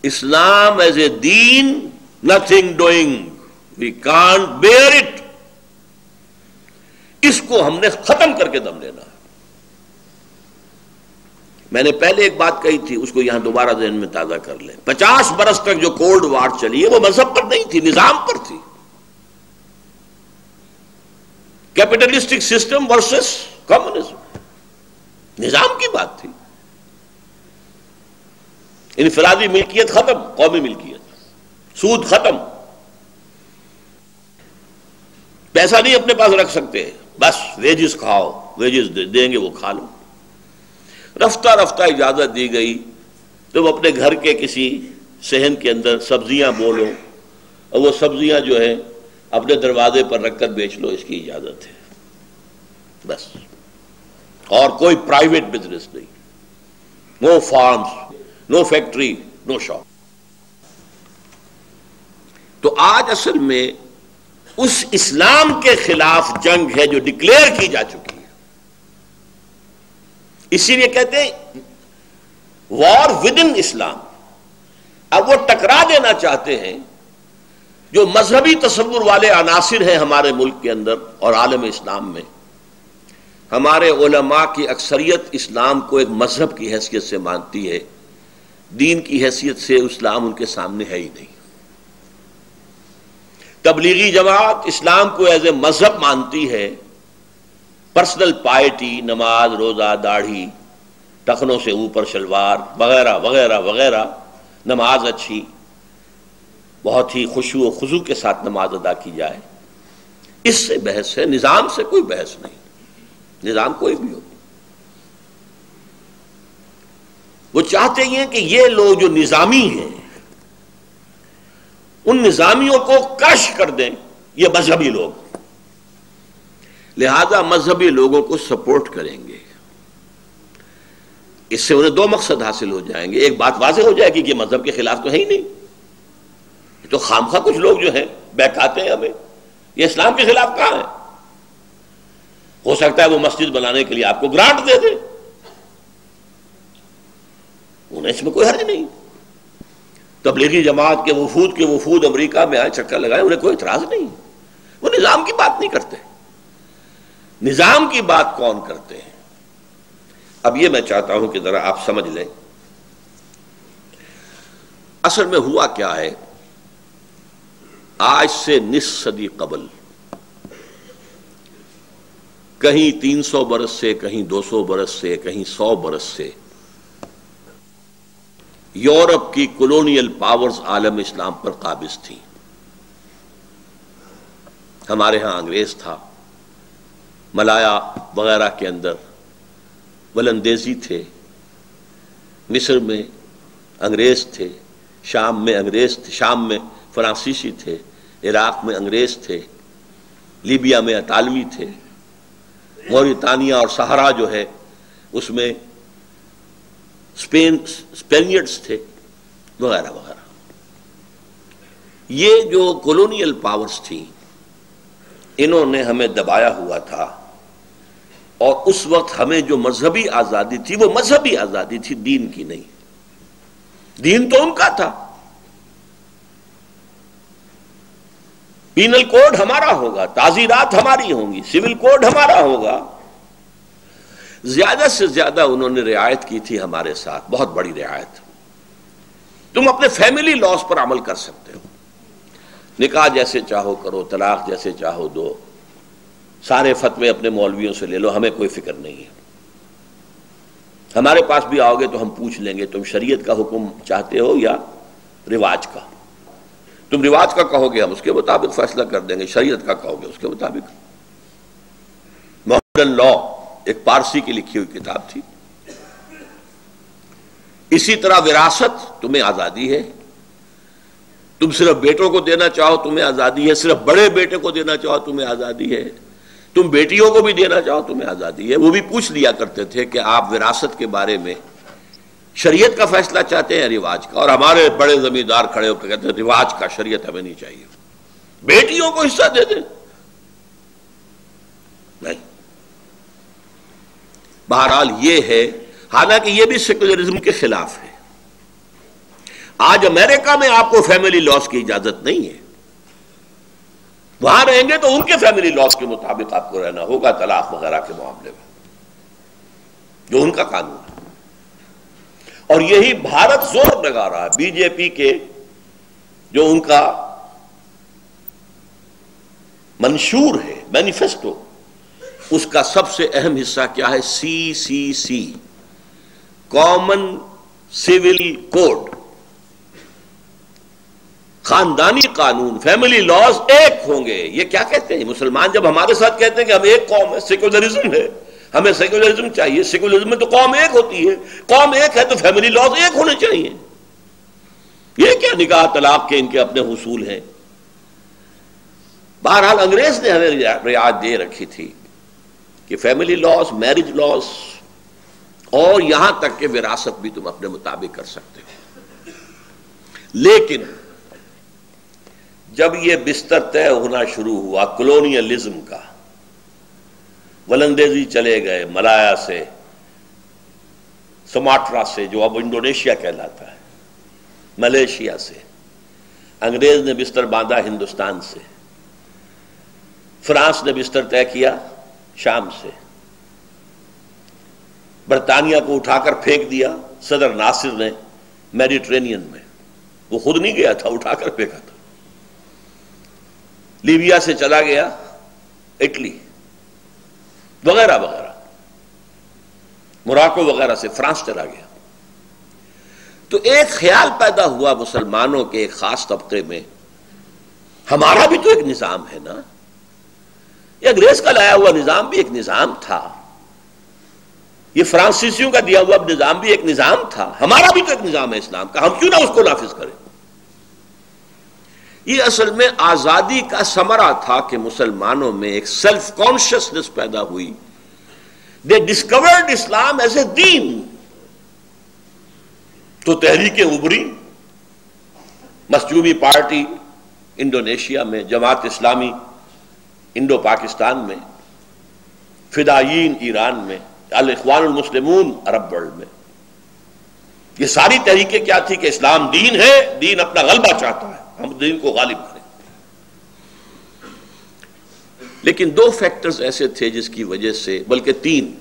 اسلام ایز اے دین، nothing doing, we can't bear it، اس کو ہم نے ختم کر کے دم لینا ہے۔ میں نے پہلے ایک بات کہی تھی، اس کو یہاں دوبارہ ذہن میں تازہ کر لیں. 50 برس تک جو کولڈ وار چلی ہے وہ مذہب پر نہیں تھی، نظام پر تھی. کیپٹلسٹک سسٹم ورسس کمیونزم، نظام کی بات تھی. انفرادی ملکیت ختم، قومی ملکیت، سود ختم، پیسہ نہیں اپنے پاس رکھ سکتے، بس ویجز کھاؤ، ویجز دیں گے وہ کھا لو. رفتہ رفتہ اجازت دی گئی، تم اپنے گھر کے کسی صحن کے اندر سبزیاں بولو اور وہ سبزیاں جو ہے اپنے دروازے پر رکھ کر بیچ لو، اس کی اجازت ہے بس. اور کوئی پرائیویٹ بزنس نہیں، نو فارمز، نو فیکٹری، نو شاپ. تو آج اصل میں اس اسلام کے خلاف جنگ ہے جو ڈکلیئر کی جا چکی ہے. اسی لیے کہتے ہیں وار ود ان اسلام. اب وہ ٹکرا دینا چاہتے ہیں جو مذہبی تصور والے عناصر ہیں ہمارے ملک کے اندر اور عالم اسلام میں. ہمارے علماء کی اکثریت اسلام کو ایک مذہب کی حیثیت سے مانتی ہے، دین کی حیثیت سے اسلام ان کے سامنے ہے ہی نہیں. تبلیغی جماعت اسلام کو ایز اے مذہب مانتی ہے، پرسنل پائٹی، نماز، روزہ، داڑھی، ٹخنوں سے اوپر شلوار وغیرہ وغیرہ وغیرہ، نماز اچھی، بہت ہی خشوع و خضوع کے ساتھ نماز ادا کی جائے. اس سے بحث ہے، نظام سے کوئی بحث نہیں. نظام کوئی بھی ہو، وہ چاہتے ہیں کہ یہ لوگ جو نظامی ہیں ان نظامیوں کو کرش کر دیں یہ مذہبی لوگ، لہذا مذہبی لوگوں کو سپورٹ کریں گے. اس سے انہیں دو مقصد حاصل ہو جائیں گے. ایک بات واضح ہو جائے گی کہ مذہب کے خلاف تو ہے ہی نہیں، تو خامخواہ کچھ لوگ جو ہیں بہکاتے ہیں ہمیں، یہ اسلام کے خلاف کہاں ہے. ہو سکتا ہے وہ مسجد بنانے کے لیے آپ کو گرانٹ دے دیں، انہیں اس میں کوئی حرج نہیں. تبلیغی جماعت کے وفود امریکہ میں آئے، چکر لگائے، انہیں کوئی اعتراض نہیں. وہ نظام کی بات نہیں کرتے. نظام کی بات کون کرتے ہیں؟ اب یہ میں چاہتا ہوں کہ ذرا آپ سمجھ لیں اصل میں ہوا کیا ہے. آج سے نصف صدی قبل، کہیں 300 برس سے، کہیں 200 برس سے، کہیں 100 برس سے یورپ کی کولونیل پاورز عالم اسلام پر قابض تھیں. ہمارے ہاں انگریز تھا، ملایا وغیرہ کے اندر ولندیزی تھے، مصر میں انگریز تھے، شام میں انگریز تھے، شام میں فرانسیسی تھے، عراق میں انگریز تھے، لیبیا میں اطالوی تھے، موریتانیہ اور صحرا جو ہے اس میں اسپینیڈز تھے، وغیرہ وغیرہ. یہ جو کولونیل پاورز تھیں انہوں نے ہمیں دبایا ہوا تھا، اور اس وقت ہمیں جو مذہبی آزادی تھی وہ مذہبی آزادی تھی، دین کی نہیں. دین تو ان کا تھا. پینل کوڈ ہمارا ہوگا، تعزیرات ہماری ہوں گی، سول کوڈ ہمارا ہوگا. زیادہ سے زیادہ انہوں نے رعایت کی تھی ہمارے ساتھ، بہت بڑی رعایت. تم اپنے فیملی لاز پر عمل کر سکتے ہو، نکاح جیسے چاہو کرو، طلاق جیسے چاہو دو، سارے فتوے اپنے مولویوں سے لے لو، ہمیں کوئی فکر نہیں ہے. ہمارے پاس بھی آؤ گے تو ہم پوچھ لیں گے تم شریعت کا حکم چاہتے ہو یا رواج کا. تم رواج کا کہو گے ہم اس کے مطابق فیصلہ کر دیں گے، شریعت کا کہو گے اس کے مطابق. ماڈرن لا ایک پارسی کی لکھی ہوئی کتاب تھی. اسی طرح وراثت، تمہیں آزادی ہے، تم صرف بیٹوں کو دینا چاہو تمہیں آزادی ہے، صرف بڑے بیٹے کو دینا چاہو تمہیں آزادی ہے، تم بیٹیوں کو بھی دینا چاہو تمہیں آزادی ہے. وہ بھی پوچھ لیا کرتے تھے کہ آپ وراثت کے بارے میں شریعت کا فیصلہ چاہتے ہیں رواج کا. اور ہمارے بڑے زمیندار کھڑے ہو کے کہتے ہیں رواج کا، شریعت ہمیں نہیں چاہیے، بیٹیوں کو حصہ دے دیں. نہیں. بہرحال یہ ہے، حالانکہ یہ بھی سیکولرزم کے خلاف ہے. آج امریکہ میں آپ کو فیملی لاز کی اجازت نہیں ہے. وہاں رہیں گے تو ان کے فیملی لاز کے مطابق آپ کو رہنا ہوگا، طلاق وغیرہ کے معاملے میں جو ان کا قانون ہے. اور یہی بھارت زور لگا رہا ہے. بی جے پی کے جو ان کا منشور ہے مینیفیسٹو، اس کا سب سے اہم حصہ کیا ہے؟ CCC، کامن سول کوڈ، خاندانی قانون، فیملی لاز ایک ہوں گے. یہ کیا کہتے ہیں مسلمان جب ہمارے ساتھ کہتے ہیں کہ ہم ایک قوم ہے، سیکولرزم ہے، ہمیں سیکولرزم چاہیے. سیکولرزم میں تو قوم ایک ہوتی ہے، قوم ایک ہے تو فیملی لاز ایک ہونے چاہیے. یہ کیا نکاح طلاق کے ان کے اپنے حصول ہیں. بہرحال انگریز نے ہمیں رعایت دے رکھی تھی کہ فیملی لاز، میرج لاز، اور یہاں تک کہ وراثت بھی تم اپنے مطابق کر سکتے ہو. لیکن جب یہ بستر طے ہونا شروع ہوا کولونیلزم کا، ولندیزی چلے گئے ملایا سے، سماٹرا سے جو اب انڈونیشیا کہلاتا ہے، ملیشیا سے، انگریز نے بستر باندھا ہندوستان سے، فرانس نے بستر طے کیا شام سے، برطانیہ کو اٹھا کر پھینک دیا صدر ناصر نے میڈیٹرینین میں. وہ خود نہیں گیا تھا، اٹھا کر پھینکا تھا. لیبیا سے چلا گیا اٹلی وغیرہ وغیرہ، موراکو وغیرہ سے فرانس چلا گیا. تو ایک خیال پیدا ہوا مسلمانوں کے ایک خاص طبقے میں، ہمارا بھی تو ایک نظام ہے نا، یہ انگریز کا لایا ہوا نظام بھی ایک نظام تھا، یہ فرانسیسیوں کا دیا ہوا نظام بھی ایک نظام تھا، ہمارا بھی تو ایک نظام ہے اسلام کا، ہم کیوں نہ اس کو نافذ کریں. یہ اصل میں آزادی کا ثمرہ تھا کہ مسلمانوں میں ایک سیلف کانشسنس پیدا ہوئی. دے ڈسکورڈ اسلام ایز اے دین. تو تحریکیں ابھری، مسجوبی پارٹی انڈونیشیا میں، جماعت اسلامی انڈو پاکستان میں، فدائیین ایران میں، الاخوان المسلمون عرب ورلڈ میں. یہ ساری تحریکیں کیا تھی کہ اسلام دین ہے، دین اپنا غلبہ چاہتا ہے، ہم دین کو غالب کریں. لیکن دو فیکٹرز ایسے تھے جس کی وجہ سے، بلکہ تین،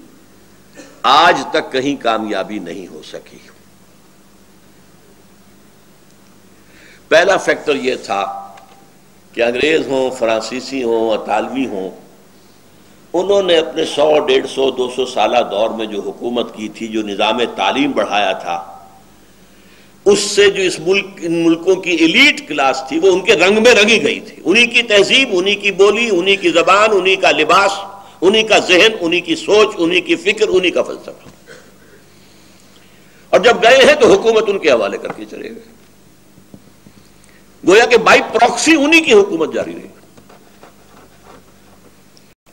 آج تک کہیں کامیابی نہیں ہو سکی. پہلا فیکٹر یہ تھا کہ انگریز ہوں، فرانسیسی ہوں، اطالوی ہوں، انہوں نے اپنے 100، 150، 200 سالہ دور میں جو حکومت کی تھی، جو نظام تعلیم بڑھایا تھا، اس سے جو ان ملکوں کی ایلیٹ کلاس تھی وہ ان کے رنگ میں رنگی گئی تھی. انہی کی تہذیب، انہی کی بولی، انہی کی زبان، انہی کا لباس، انہی کا ذہن، انہی کی سوچ، انہی کی فکر، انہی کا فلسفہ. اور جب گئے ہیں تو حکومت ان کے حوالے کر کے چلے گئے، گویا کہ بائی پراکسی انہی کی حکومت جاری رہی.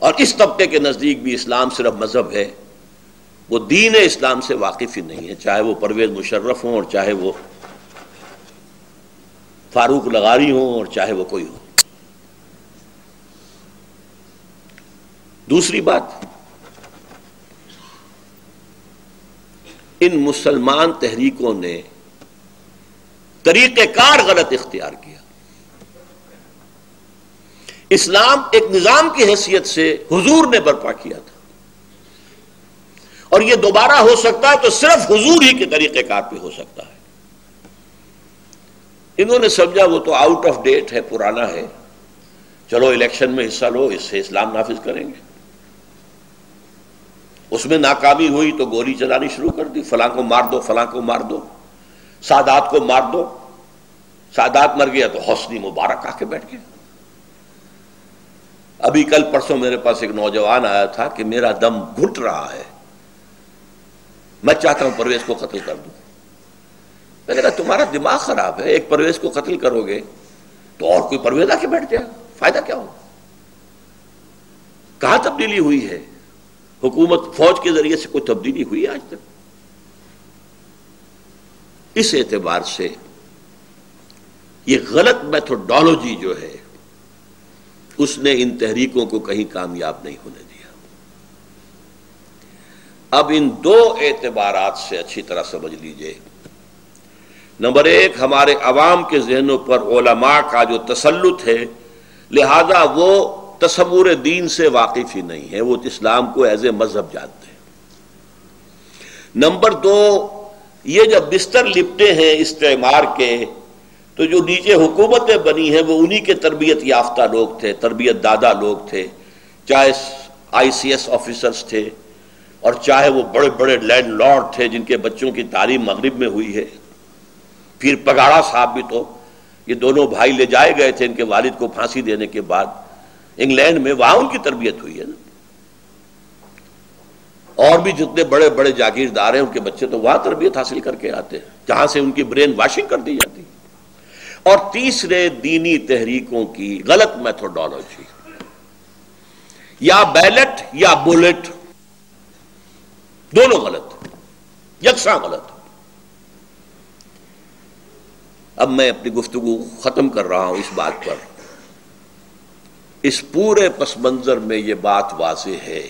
اور اس طبقے کے نزدیک بھی اسلام صرف مذہب ہے، وہ دین اسلام سے واقف ہی نہیں ہے، چاہے وہ پرویز مشرف ہوں اور چاہے وہ فاروق لغاری ہوں اور چاہے وہ کوئی ہو. دوسری بات، ان مسلمان تحریکوں نے طریقہ کار غلط اختیار کیا. اسلام ایک نظام کی حیثیت سے حضور نے برپا کیا تھا، اور یہ دوبارہ ہو سکتا ہے تو صرف حضور ہی کے طریقہ کار پہ ہو سکتا ہے. انہوں نے سمجھا وہ تو آؤٹ آف ڈیٹ ہے، پرانا ہے، چلو الیکشن میں حصہ لو، اس سے اسلام نافذ کریں گے. اس میں ناکامی ہوئی تو گولی چلانی شروع کر دی، فلاں کو مار دو، فلاں کو مار دو، سادات کو مار دو. سادات مر گیا تو حسنی مبارک آ کے بیٹھ گیا. ابھی کل پرسوں میرے پاس ایک نوجوان آیا تھا کہ میرا دم گھٹ رہا ہے، میں چاہتا ہوں پرویز کو قتل کر دوں. میں کہا تمہارا دماغ خراب ہے، ایک پرویز کو قتل کرو گے تو اور کوئی پرویز آ کے بیٹھ جائے گا، فائدہ کیا ہوگا؟ کہاں تبدیلی ہوئی ہے؟ حکومت فوج کے ذریعے سے کوئی تبدیلی ہوئی آج تک؟ اس اعتبار سے یہ غلط میتھوڈالوجی جو ہے اس نے ان تحریکوں کو کہیں کامیاب نہیں ہونے دیا. اب ان دو اعتبارات سے اچھی طرح سمجھ لیجئے. نمبر ایک، ہمارے عوام کے ذہنوں پر علماء کا جو تسلط ہے، لہذا وہ تصور دین سے واقف ہی نہیں ہے، وہ اسلام کو ایز اے مذہب جانتے ہیں. نمبر دو، یہ جب بستر لپٹے ہیں استعمار کے، تو جو نیچے حکومتیں بنی ہیں وہ انہی کے تربیت یافتہ لوگ تھے، تربیت دادا لوگ تھے، چاہے آئی سی ایس آفیسرز تھے اور چاہے وہ بڑے بڑے لینڈ لارڈ تھے جن کے بچوں کی تعلیم مغرب میں ہوئی ہے۔ پھر پگاڑا صاحب بھی تو، یہ دونوں بھائی لے جائے گئے تھے ان کے والد کو پھانسی دینے کے بعد انگلینڈ میں، وہاں ان کی تربیت ہوئی ہے نا۔ اور بھی جتنے بڑے بڑے جاگیردار ہیں ان کے بچے تو وہاں تربیت حاصل کر کے آتے ہیں جہاں سے ان کی برین واشنگ کر دی جاتی ہے۔ اور تیسرے، دینی تحریکوں کی غلط میتھوڈالوجی، یا بیلٹ یا بولٹ، دونوں غلط، یکساں غلط۔ اب میں اپنی گفتگو ختم کر رہا ہوں اس بات پر، اس پورے پس منظر میں یہ بات واضح ہے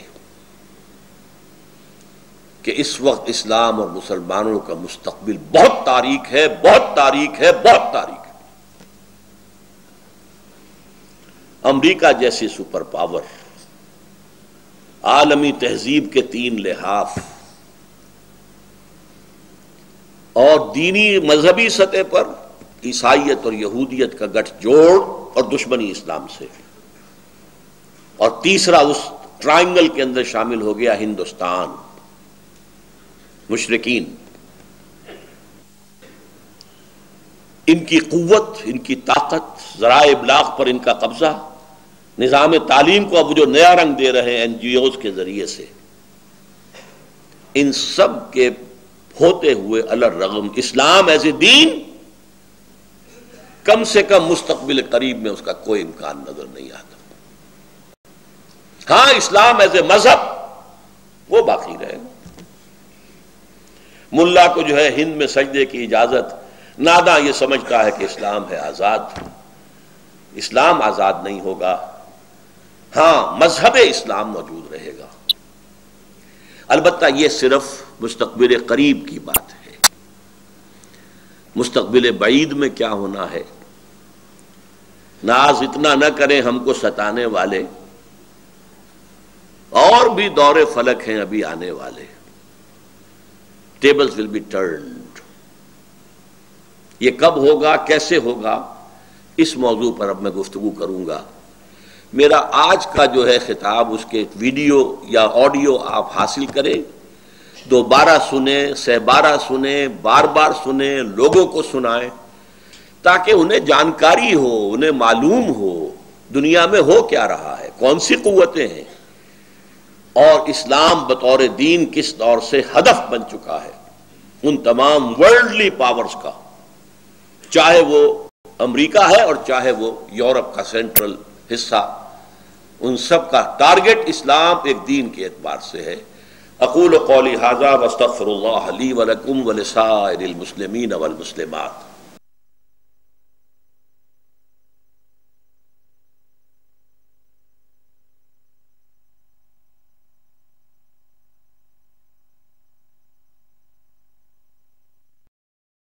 کہ اس وقت اسلام اور مسلمانوں کا مستقبل بہت تاریک ہے، بہت تاریک ہے، بہت تاریک ہے۔ امریکہ جیسی سپر پاور، عالمی تہذیب کے 3 لحاف اور دینی مذہبی سطح پر عیسائیت اور یہودیت کا گٹھ جوڑ اور دشمنی اسلام سے، اور تیسرا اس ٹرائنگل کے اندر شامل ہو گیا ہندوستان، مشرکین، ان کی قوت، ان کی طاقت، ذرائع ابلاغ پر ان کا قبضہ، نظام تعلیم کو اب جو نیا رنگ دے رہے ہیں این جی اوز کے ذریعے سے، ان سب کے ہوتے ہوئے الرغم اسلام ایز اے دین کم سے کم مستقبل قریب میں اس کا کوئی امکان نظر نہیں آتا۔ ہاں، اسلام ایز اے مذہب وہ باقی رہے گا۔ ملا کو جو ہے ہند میں سجدے کی اجازت، ناداں یہ سمجھتا ہے کہ اسلام ہے آزاد۔ اسلام آزاد نہیں ہوگا، ہاں مذہب اسلام موجود رہے گا۔ البتہ یہ صرف مستقبل قریب کی بات ہے، مستقبل بعید میں کیا ہونا ہے؟ ناز اتنا نہ کریں ہم کو ستانے والے، اور بھی دور فلک ہیں ابھی آنے والے۔ Tables will be turned. یہ کب ہوگا، کیسے ہوگا، اس موضوع پر اب میں گفتگو کروں گا۔ میرا آج کا جو ہے خطاب، اس کے ویڈیو یا آڈیو آپ حاصل کریں، دوبارہ سنیں، 12 سنیں، بار بار سنیں، لوگوں کو سنائیں، تاکہ انہیں جانکاری ہو، انہیں معلوم ہو دنیا میں ہو کیا رہا ہے، کون سی قوتیں ہیں، اور اسلام بطور دین کس دور سے ہدف بن چکا ہے ان تمام ورلڈلی پاورز کا، چاہے وہ امریکہ ہے اور چاہے وہ یورپ کا سینٹرل حصہ، ان سب کا ٹارگٹ اسلام ایک دین کے اعتبار سے ہے۔ اقول قولی ھذا واستغفر اللہ لی ولکم ولسائر المسلمین والمسلمات۔